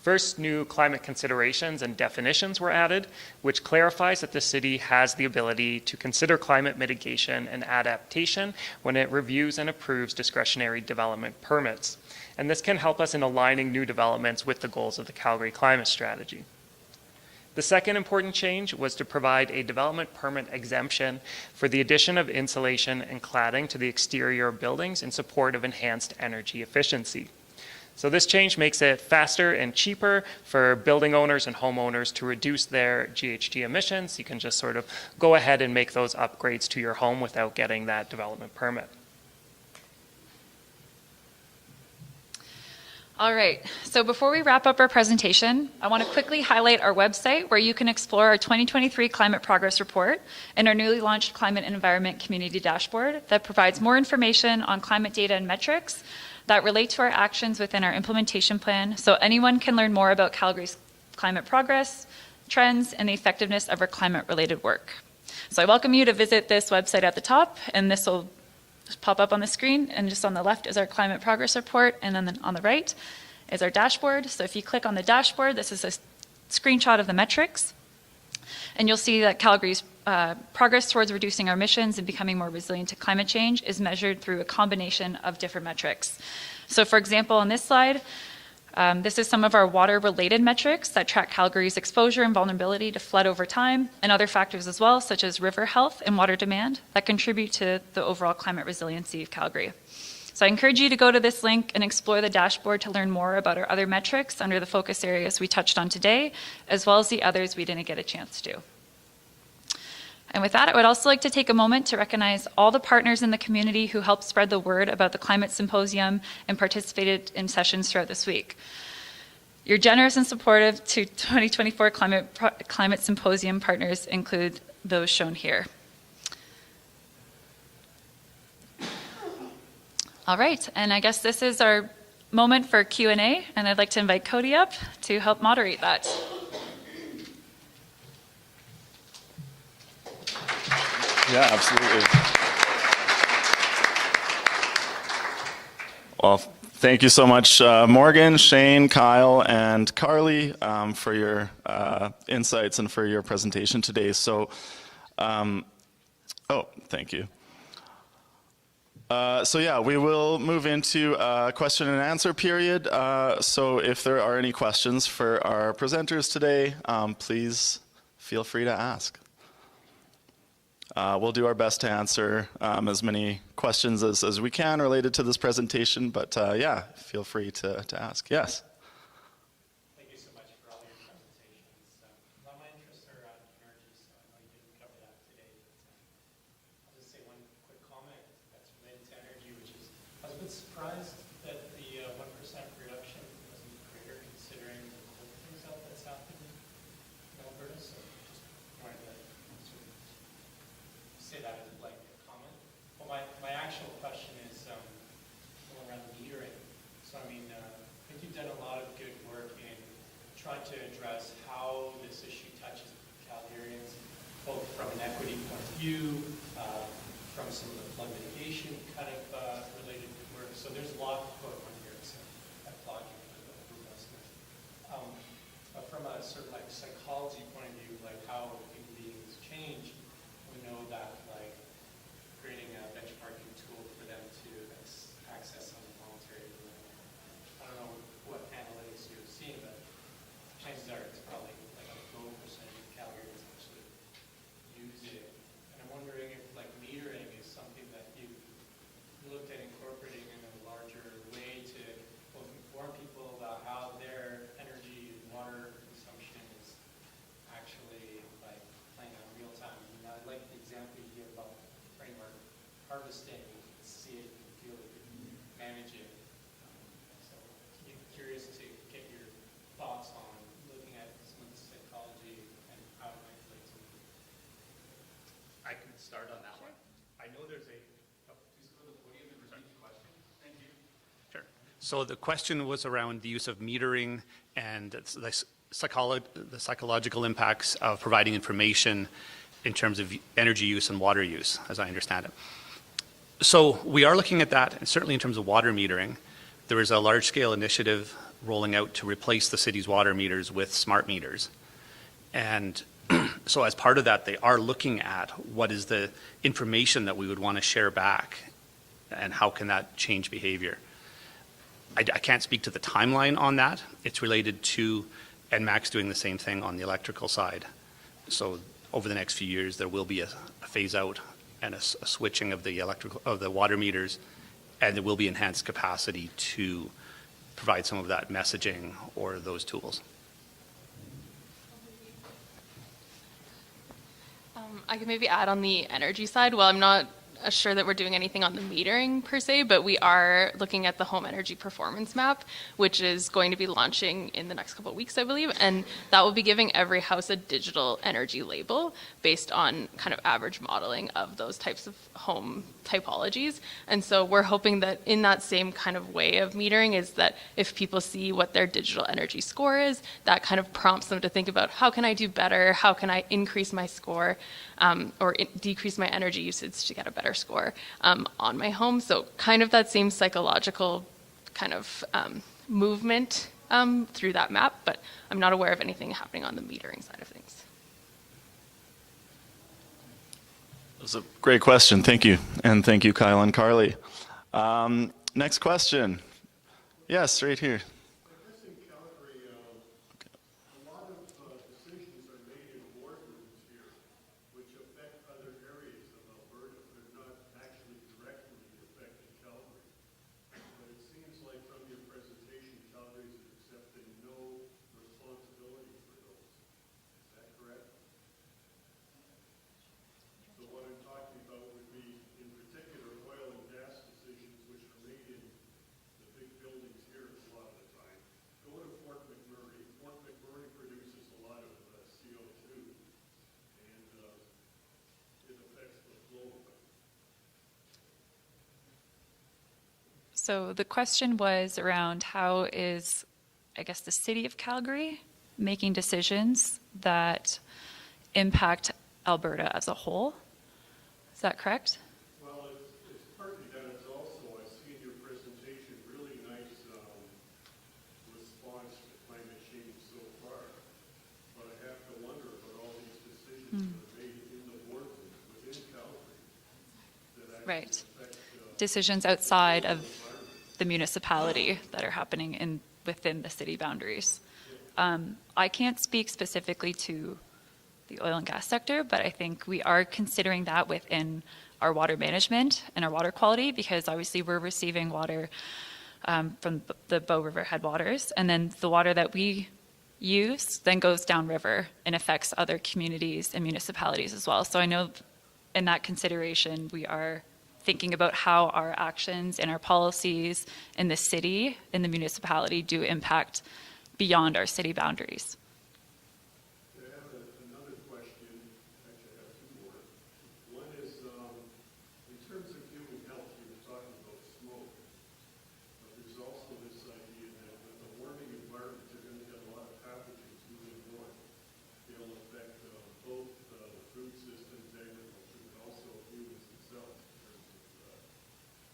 First, new climate considerations and definitions were added, which clarifies that the city has the ability to consider climate mitigation and adaptation when it reviews and approves discretionary development permits. And this can help us in aligning new developments with the goals of the Calgary Climate Strategy. The second important change was to provide a development permit exemption for the addition of insulation and cladding to the exterior of buildings in support of enhanced energy efficiency. So this change makes it faster and cheaper for building owners and homeowners to reduce their GHG emissions. You can just sort of go ahead and make those upgrades to your home without getting that development permit. All right, so before we wrap up our presentation, I want to quickly highlight our website where you can explore our 2023 Climate Progress Report and our newly launched Climate and Environment Community Dashboard that provides more information on climate data and metrics that relate to our actions within our implementation plan, so anyone can learn more about Calgary's climate progress, trends, and the effectiveness of our climate-related work. So I welcome you to visit this website at the top, and this will pop up on the screen, and just on the left is our climate progress report, and then on the right is our dashboard. So if you click on the dashboard, this is a screenshot of the metrics, and you'll see that Calgary's progress towards reducing our emissions and becoming more resilient to climate change is measured through a combination of different metrics. So for example, on this slide, this is some of our water-related metrics that track Calgary's exposure and vulnerability to flood over time, and other factors as well, such as river health and water demand, that contribute to the overall climate resiliency of Calgary. So I encourage you to go to this link and explore the dashboard to learn more about our other metrics under the focus areas we touched on today, as well as the others we didn't get a chance to. And with that, I would also like to take a moment to recognize all the partners in the community who helped spread the word about the Climate Symposium and participated in sessions throughout this week. Your generous and supportive to 2024 Climate Symposium partners include those shown here. All right, and I guess this is our moment for Q&A, and I'd like to invite Cody up to help moderate that. Yeah, absolutely. Well, thank you so much, Morgan, Shane, Kyle, and Carly, for your insights and for your presentation today. So, thank you. So yeah, we will move into a question and answer period. So if there are any questions for our presenters today, please feel free to ask. We'll do our best to answer as many questions as we can related to this presentation, but yeah, feel free to ask. Yes? Thank you so much for all your presentations. A lot of my interests are around energy, so I know you didn't cover that today. But, I'll just say one quick comment that's related to energy, which is I was a bit surprised that the 1% reduction wasn't greater considering the cold things out that's happened in Alberta. So just wanted to sort of say that as like a comment. Well, my actual question is more around metering. So I mean, I think you've done a lot of good work in trying to address how this issue touches Calgarians, both from an equity point of view, from some of the flood mitigation kind of related work. So there's a lot going on here. So I applaud you for the robustness. But from a sort of like psychology point of view, like how human beings change, we know that like creating a benchmarking tool for them to access some voluntary. I don't know what analytics you're seeing, but chances are it's probably like a low percentage of Calgarians actually use it. And I'm wondering if like metering is something that you've looked at incorporating in a larger way to both inform people about how their energy and water consumption is actually like playing out real time. I mean, I like the example you gave about framework harvesting. You can see it, you can feel it, you can manage it. So I'm curious to get your thoughts on looking at some of the psychology and how it might relate to me. I can start on that one. I know there's a, please go to the podium and repeat the question. Thank you. Sure. So the question was around the use of metering and the psychological impacts of providing information in terms of energy use and water use, as I understand it. So we are looking at that, and certainly in terms of water metering. There is a large-scale initiative rolling out to replace the city's water meters with smart meters. And so as part of that, they are looking at what is the information that we would want to share back and how can that change behavior. I can't speak to the timeline on that. It's related to NMAX doing the same thing on the electrical side. So over the next few years, there will be a phase out and a switching of the water meters, and there will be enhanced capacity to provide some of that messaging or those tools. I can maybe add on the energy side. Well, I'm not sure that we're doing anything on the metering per se, but we are looking at the home energy performance map, which is going to be launching in the next couple of weeks, I believe, and that will be giving every house a digital energy label based on kind of average modeling of those types of home typologies. And so we're hoping that in that same kind of way of metering is that if people see what their digital energy score is, that kind of prompts them to think about how can I do better, how can I increase my score, or decrease my energy usage to get a better score on my home. So kind of that same psychological kind of movement through that map, but I'm not aware of anything happening on the metering side of things. That was a great question. Thank you. And thank you, Kyle and Carly. Next question. Yes, right here. I guess in Calgary, a lot of decisions are made in boardrooms here, which affect other areas of Alberta, but not actually directly affecting Calgary. But it seems like from your presentation, Calgary is accepting no responsibility for those. Is that correct? So what I'm talking about would be, in particular, oil and gas decisions, which are made in the big buildings here a lot of the time. Go to Fort McMurray. Fort McMurray produces a lot of CO2, and it affects the flow of it. So the question was around how is, I guess, the city of Calgary making decisions that impact Alberta as a whole? Is that correct? Well, it's partly that. It's also, I see in your presentation, really nice response to climate change so far. But I have to wonder about all these decisions that are made in the boardroom within Calgary that actually Right. affect Decisions outside of the municipality that are happening within the city boundaries. I can't speak specifically to the oil and gas sector, but I think we are considering that within our water management and our water quality, because obviously we're receiving water from the Bow River headwaters, and then the water that we use then goes downriver and affects other communities and municipalities as well. So I know in that consideration, we are thinking about how our actions and our policies in the city, in the municipality, do impact beyond our city boundaries. I have another question. Actually, I have two more. One is, in terms of human health, you were talking about smoke, but there's also this idea that with a warming environment, you're going to get a lot of pathogens moving north. They'll affect both the food systems, agriculture, but also humans themselves in terms of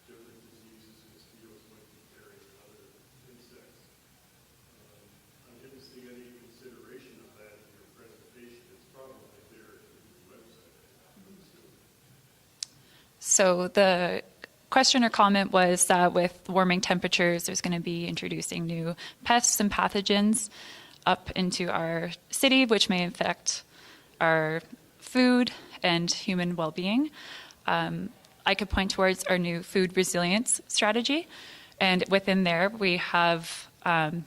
different diseases, mosquitoes might be carrying and other insects. I didn't see any consideration of that in your presentation. It's probably there in your website, I'm assuming. So the question or comment was that with warming temperatures, there's going to be introducing new pests and pathogens up into our city, which may affect our food and human well-being. I could point towards our new food resilience strategy. And within there, we have kind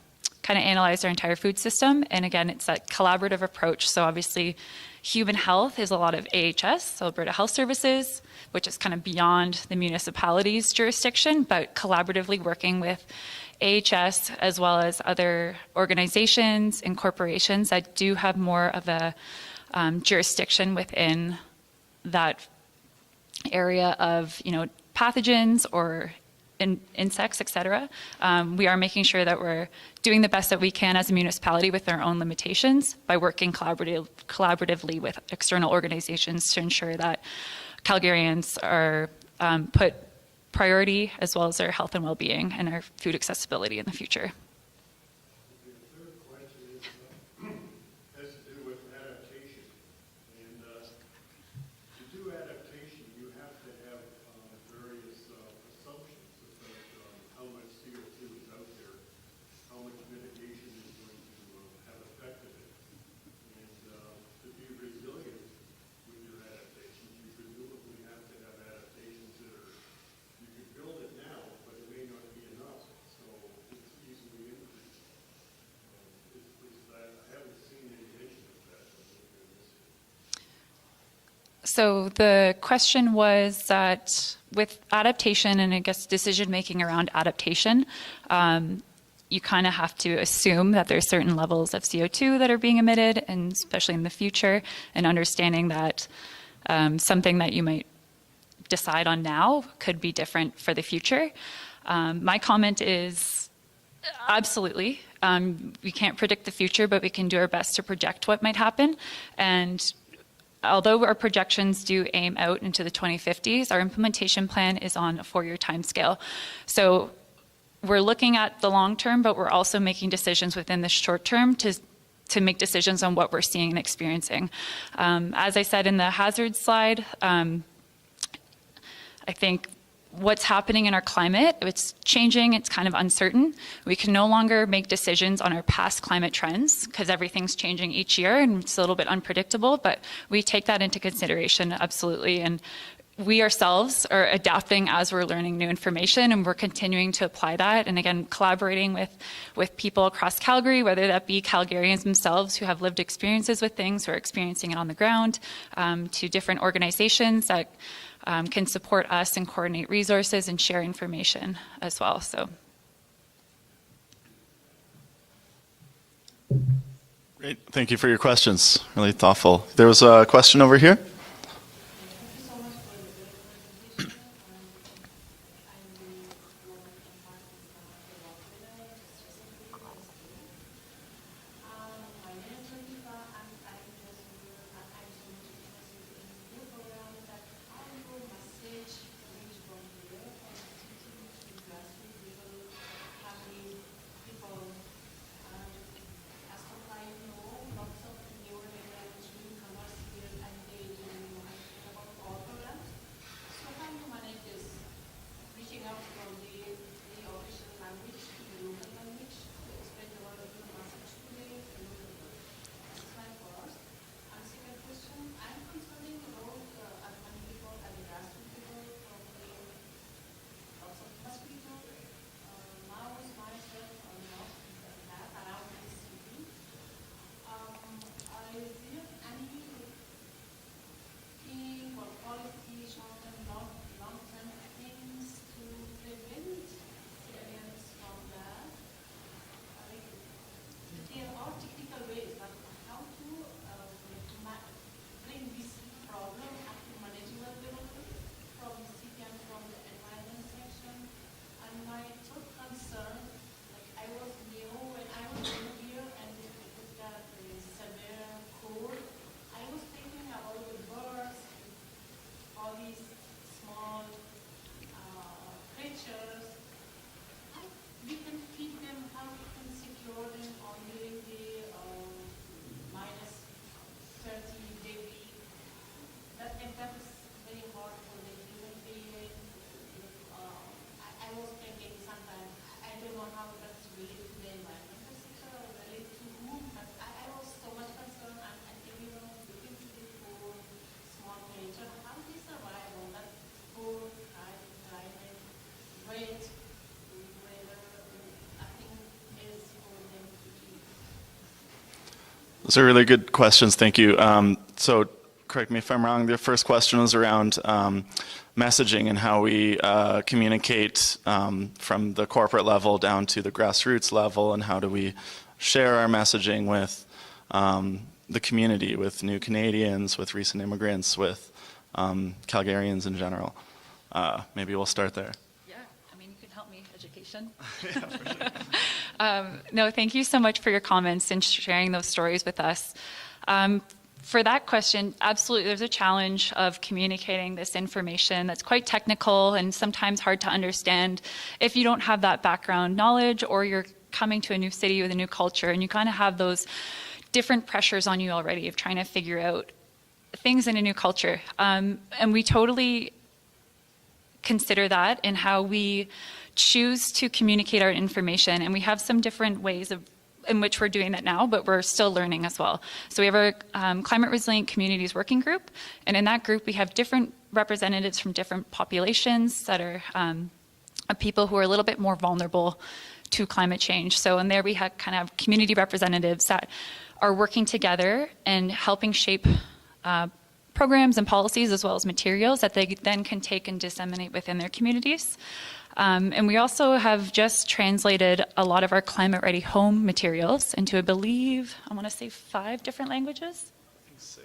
of analyzed our entire food system. And again, it's that collaborative approach. So obviously, human health is a lot of AHS, so Alberta Health Services, which is kind of beyond the municipality's jurisdiction, but collaboratively working with AHS as well as other organizations and corporations that do have more of a jurisdiction within that area of, pathogens or insects, etc. We are making sure that we're doing the best that we can as a municipality with our own limitations by working collaboratively with external organizations to ensure that Calgarians are put priority as well as their health and well-being and our food accessibility in the future. The third question is, has to do with adaptation. And to do adaptation, you have to have various assumptions about how much CO2 is out there, how much mitigation is going to have affected it. And to be resilient with your adaptations, you presumably have to have adaptations that are, you could build it now, but it may not be enough, so it's easily increased. I haven't seen any mention of that. So the question was that with adaptation and I guess decision making around adaptation, you kind of have to assume that there's certain levels of CO2 that are being emitted, and especially in the future, and understanding that something that you might decide on now could be different for the future. My comment is absolutely. We can't predict the future, but we can do our best to project what might happen. And although our projections do aim out into the 2050s, our implementation plan is on a 4-year timescale. So we're looking at the long term, but we're also making decisions within the short term to make decisions on what we're seeing and experiencing. As I said in the hazard slide, I think what's happening in our climate, it's changing, it's kind of uncertain. We can no longer make decisions on our past climate trends because everything's changing each year and it's a little bit unpredictable, but we take that into consideration, absolutely. And we ourselves are adapting as we're learning new information, and we're continuing to apply that. And again, collaborating with people across Calgary, whether that be Calgarians themselves who have lived experiences with things, who are experiencing it on the ground, to different organizations that can support us and coordinate resources and share information as well. So. Great. Thank you for your questions. Really thoughtful. There was a question over here. Those are really good questions. Thank you. So correct me if I'm wrong, the first question was around messaging and how we communicate from the corporate level down to the grassroots level, and how do we share our messaging with the community, with new Canadians, with recent immigrants, with Calgarians in general. Maybe we'll start there. Yeah, I mean, you can question? No, thank you so much for your comments and sharing those stories with us. For that question, absolutely, there's a challenge of communicating this information that's quite technical and sometimes hard to understand if you don't have that background knowledge or you're coming to a new city with a new culture and you kind of have those different pressures on you already of trying to figure out things in a new culture. And we totally consider that in how we choose to communicate our information. And we have some different ways in which we're doing that now, but we're still learning as well. So we have our Climate Resilient Communities Working Group, and in that group we have different representatives from different populations that are people who are a little bit more vulnerable to climate change. So in there we have kind of community representatives that are working together and helping shape programs and policies as well as materials that they then can take and disseminate within their communities. And we also have just translated a lot of our Climate Ready Home materials into, I believe, I want to say 5 different languages?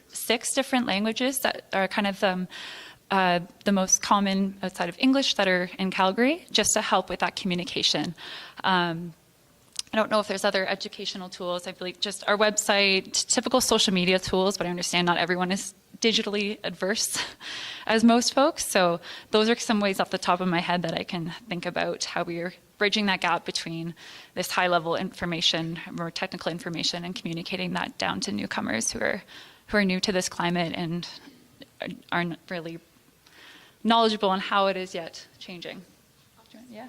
Six different languages that are kind of the most common outside of English that are in Calgary, just to help with that communication. I don't know if there's other educational tools. I believe just our website, typical social media tools, but I understand not everyone is digitally adverse as most folks. So those are some ways off the top of my head that I can think about how we are bridging that gap between this high level information, more technical information, and communicating that down to newcomers who are new to this climate and aren't really knowledgeable on how it is yet changing. Yeah.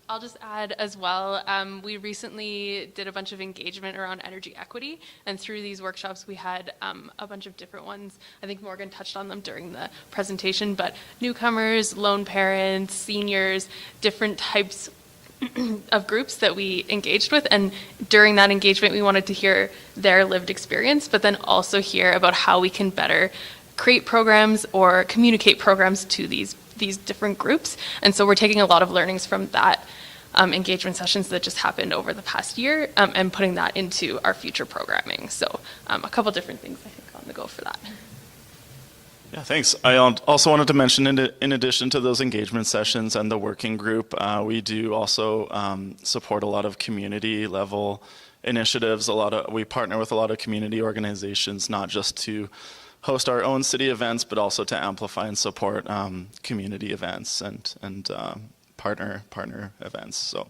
I'll just add as well, we recently did a bunch of engagement around energy equity, and through these workshops we had a bunch of different ones. I think Morgan touched on them during the presentation, but newcomers, lone parents, seniors, different types of groups that we engaged with, and during that engagement we wanted to hear their lived experience, but then also hear about how we can better create programs or communicate programs to these different groups. And so we're taking a lot of learnings from that engagement sessions that just happened over the past year and putting that into our future programming. So a couple different things I think on the go for that. Yeah, thanks. I also wanted to mention, in addition to those engagement sessions and the working group, we do also support a lot of community level initiatives. We partner with a lot of community organizations, not just to host our own city events, but also to amplify and support community events and partner events. So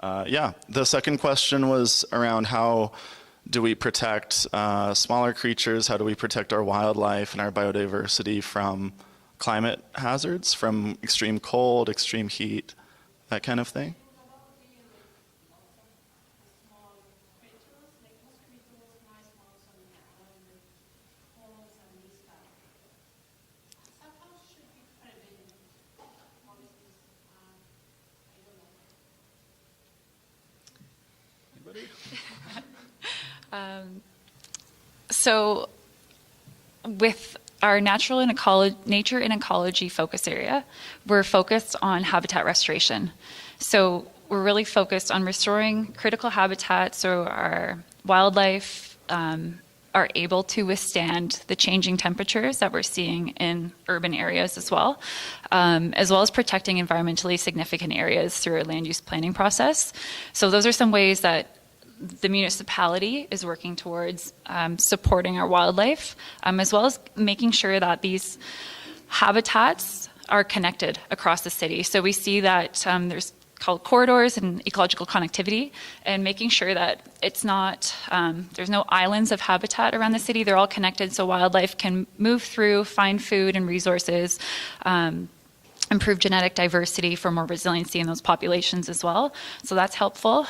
yeah, the second question was around how do we protect smaller creatures, how do we protect our wildlife and our biodiversity from climate hazards, from extreme cold, extreme heat, that kind of thing? So with our nature and ecology focus area, we're focused on habitat restoration. So we're really focused on restoring critical habitats so our wildlife are able to withstand the changing temperatures that we're seeing in urban areas as well as protecting environmentally significant areas through our land use planning process. So those are some ways that the municipality is working towards supporting our wildlife, as well as making sure that these habitats are connected across the city. So we see that there's called corridors and ecological connectivity, and making sure that it's not, there's no islands of habitat around the city. They're all connected so wildlife can move through, find food and resources, improve genetic diversity for more resiliency in those populations as well. So that's helpful.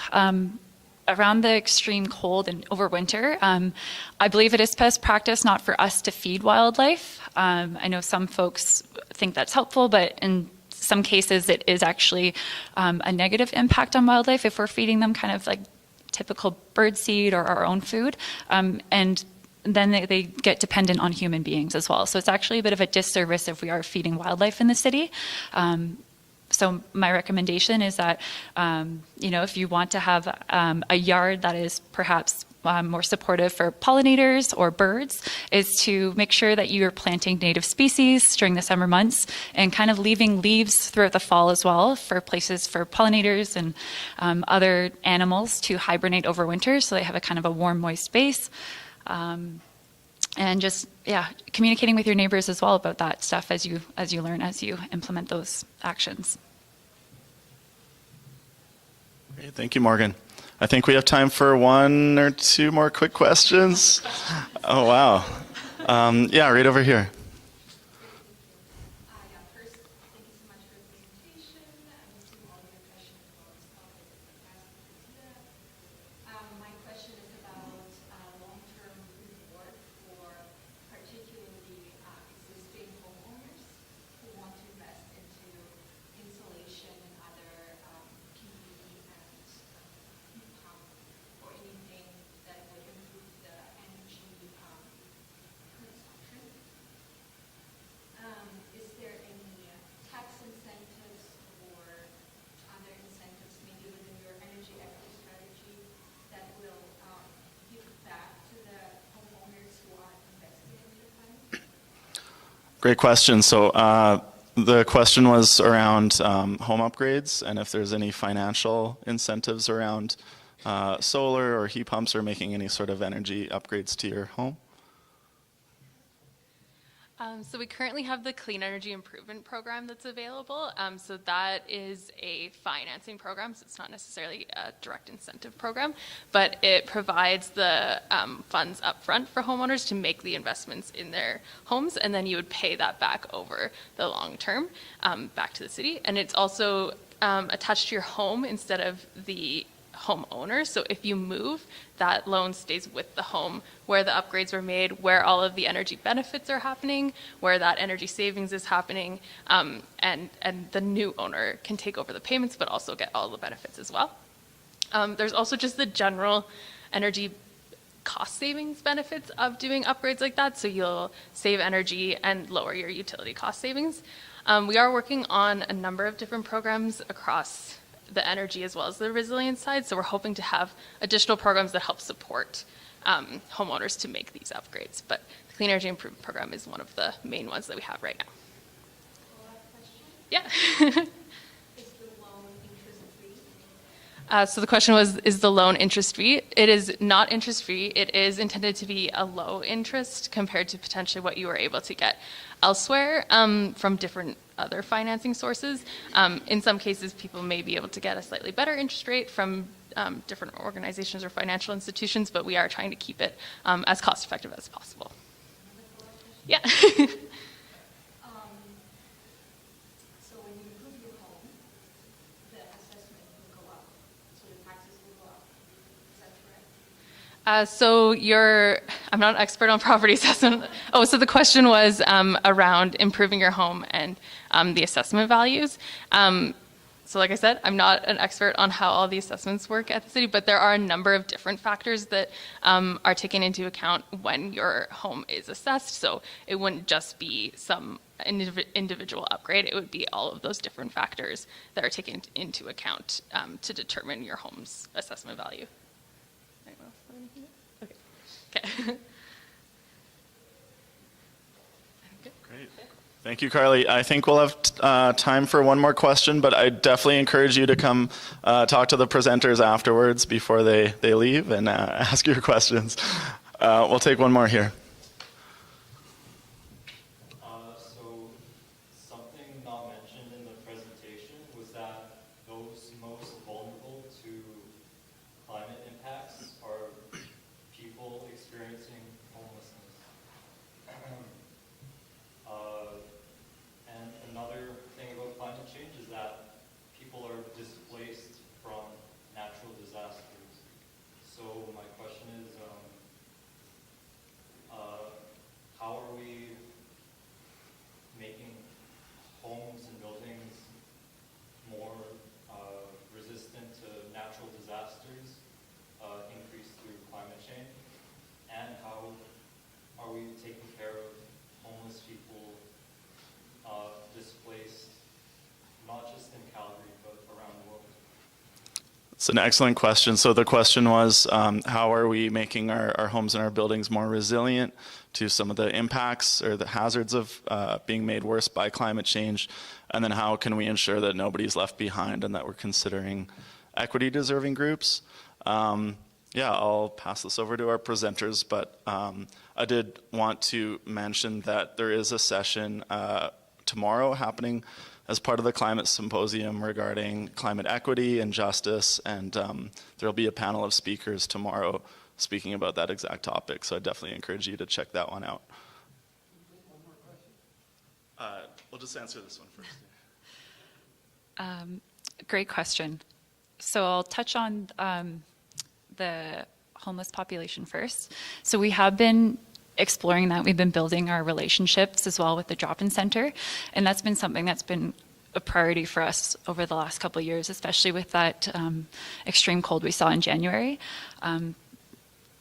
Around the extreme cold and over winter, I believe it is best practice not for us to feed wildlife. I know some folks think that's helpful, but in some cases it is actually a negative impact on wildlife if we're feeding them kind of like typical bird seed or our own food. And then they get dependent on human beings as well. So it's actually a bit of a disservice if we are feeding wildlife in the city. So my recommendation is that, if you want to have a yard that is perhaps more supportive for pollinators or birds is to make sure that you're planting native species during the summer months and kind of leaving leaves throughout the fall as well for places for pollinators and other animals to hibernate over winter, so they have a kind of a warm, moist base. And just, communicating with your neighbors as well about that stuff as you learn, as you implement those actions. Great, thank you, Morgan. I think we have time for one or two more quick questions. Oh, wow. Right over here. Great question. So the question was around home upgrades and if there's any financial incentives around solar or heat pumps or making any sort of energy upgrades to your home. So we currently have the Clean Energy Improvement Program that's available. So that is a financing program, so it's not necessarily a direct incentive program, but it provides the funds up front for homeowners to make the investments in their homes, and then you would pay that back over the long term back to the city. And it's also attached to your home instead of the homeowner. So if you move, that loan stays with the home where the upgrades were made, where all of the energy benefits are happening, where that energy savings is happening, and the new owner can take over the payments but also get all the benefits as well. There's also just the general energy cost savings benefits of doing upgrades like that, so you'll save energy and lower your utility cost savings. We are working on a number of different programs across the energy as well as the resilience side, so we're hoping to have additional programs that help support homeowners to make these upgrades. But the Clean Energy Improvement Program is one of the main ones that we have right now. Yeah. Is the loan interest-free? So the question was, is the loan interest-free? It is not interest-free. It is intended to be a low interest compared to potentially what you were able to get elsewhere from different other financing sources. In some cases, people may be able to get a slightly better interest rate from different organizations or financial institutions, but we are trying to keep it as cost effective as possible. Yeah. So I'm not an expert on property assessment. Oh, so the question was around improving your home and the assessment values. So like I said, I'm not an expert on how all the assessments work at the city, but there are a number of different factors that are taken into account when your home is assessed. So it wouldn't just be some individual upgrade. It would be all of those different factors that are taken into account to determine your home's assessment value. Okay. Great. Thank you, Carly. I think we'll have time for one more question, but I definitely encourage you to come talk to the presenters afterwards before they leave and ask your questions. We'll take one more here. So something not mentioned in the presentation was that those most vulnerable to climate impacts are people experiencing homelessness. And another thing about climate change is that people are displaced from natural disasters. So my question is, It's an excellent question. So the question was, how are we making our homes and our buildings more resilient to some of the impacts or the hazards of being made worse by climate change? And then how can we ensure that nobody's left behind and that we're considering equity deserving groups? Yeah, I'll pass this over to our presenters, but I did want to mention that there is a session tomorrow happening as part of the climate symposium regarding climate equity and justice, and there'll be a panel of speakers tomorrow speaking about that exact topic, so I definitely encourage you to check that one out. We'll just answer this one first. Great question. So I'll touch on the homeless population first. So we have been exploring that. We've been building our relationships as well with the drop-in center, and that's been something that's been a priority for us over the last couple of years, especially with that extreme cold we saw in January.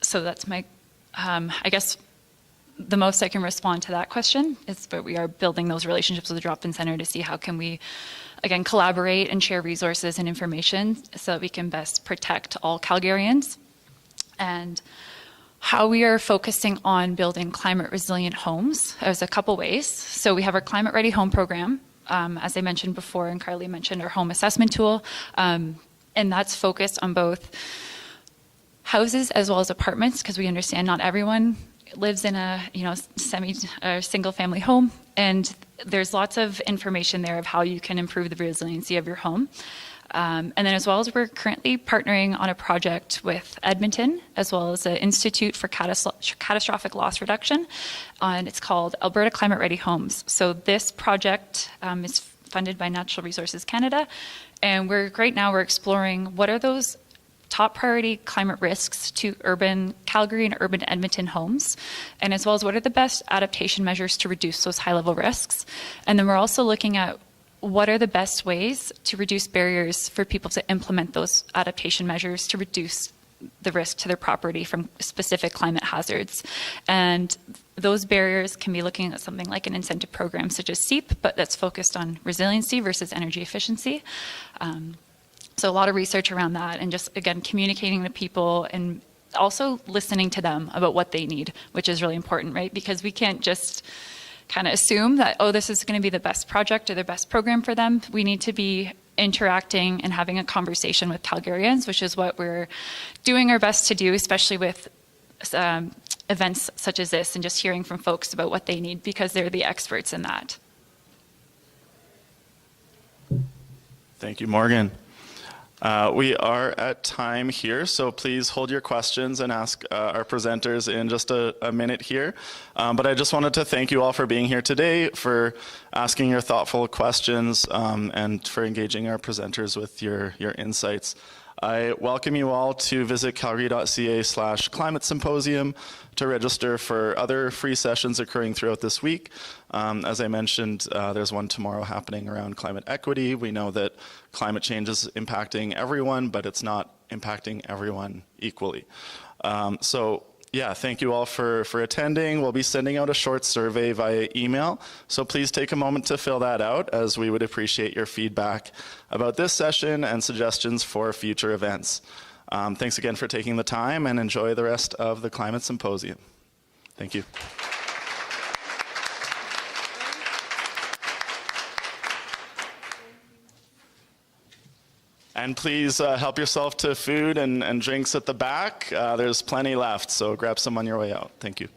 So that's my, I guess the most I can respond to that question is that we are building those relationships with the drop-in center to see how can we, again, collaborate and share resources and information so that we can best protect all Calgarians. And how we are focusing on building climate resilient homes, there's a couple ways. So we have our Climate Ready Home program, as I mentioned before, and Carly mentioned our home assessment tool, and that's focused on both houses as well as apartments, because we understand not everyone lives in a single family home, and there's lots of information there of how you can improve the resiliency of your home. And then as well as we're currently partnering on a project with Edmonton, as well as the Institute for Catastrophic Loss Reduction, and it's called Alberta Climate Ready Homes. So this project is funded by Natural Resources Canada, and right now we're exploring what are those top priority climate risks to urban Calgary and urban Edmonton homes, and as well as what are the best adaptation measures to reduce those high-level risks. And then we're also looking at what are the best ways to reduce barriers for people to implement those adaptation measures to reduce the risk to their property from specific climate hazards. And those barriers can be looking at something like an incentive program such as SEEP, but that's focused on resiliency versus energy efficiency. So a lot of research around that, and just, again, communicating to people and also listening to them about what they need, which is really important, right? Because we can't just kind of assume that, oh, this is going to be the best project or the best program for them. We need to be interacting and having a conversation with Calgarians, which is what we're doing our best to do, especially with events such as this, and just hearing from folks about what they need, because they're the experts in that. Thank you, Morgan. We are at time here, so please hold your questions and ask our presenters in just a minute here. But I just wanted to thank you all for being here today, for asking your thoughtful questions, and for engaging our presenters with your insights. I welcome you all to visit calgary.ca/climate symposium to register for other free sessions occurring throughout this week. As I mentioned, there's one tomorrow happening around climate equity. We know that climate change is impacting everyone, but it's not impacting everyone equally. Yeah, thank you all for attending. We'll be sending out a short survey via email, so please take a moment to fill that out, as we would appreciate your feedback about this session and suggestions for future events. Thanks again for taking the time, and enjoy the rest of the Climate Symposium. Thank you. And please help yourself to food and drinks at the back. There's plenty left, so grab some on your way out. Thank you.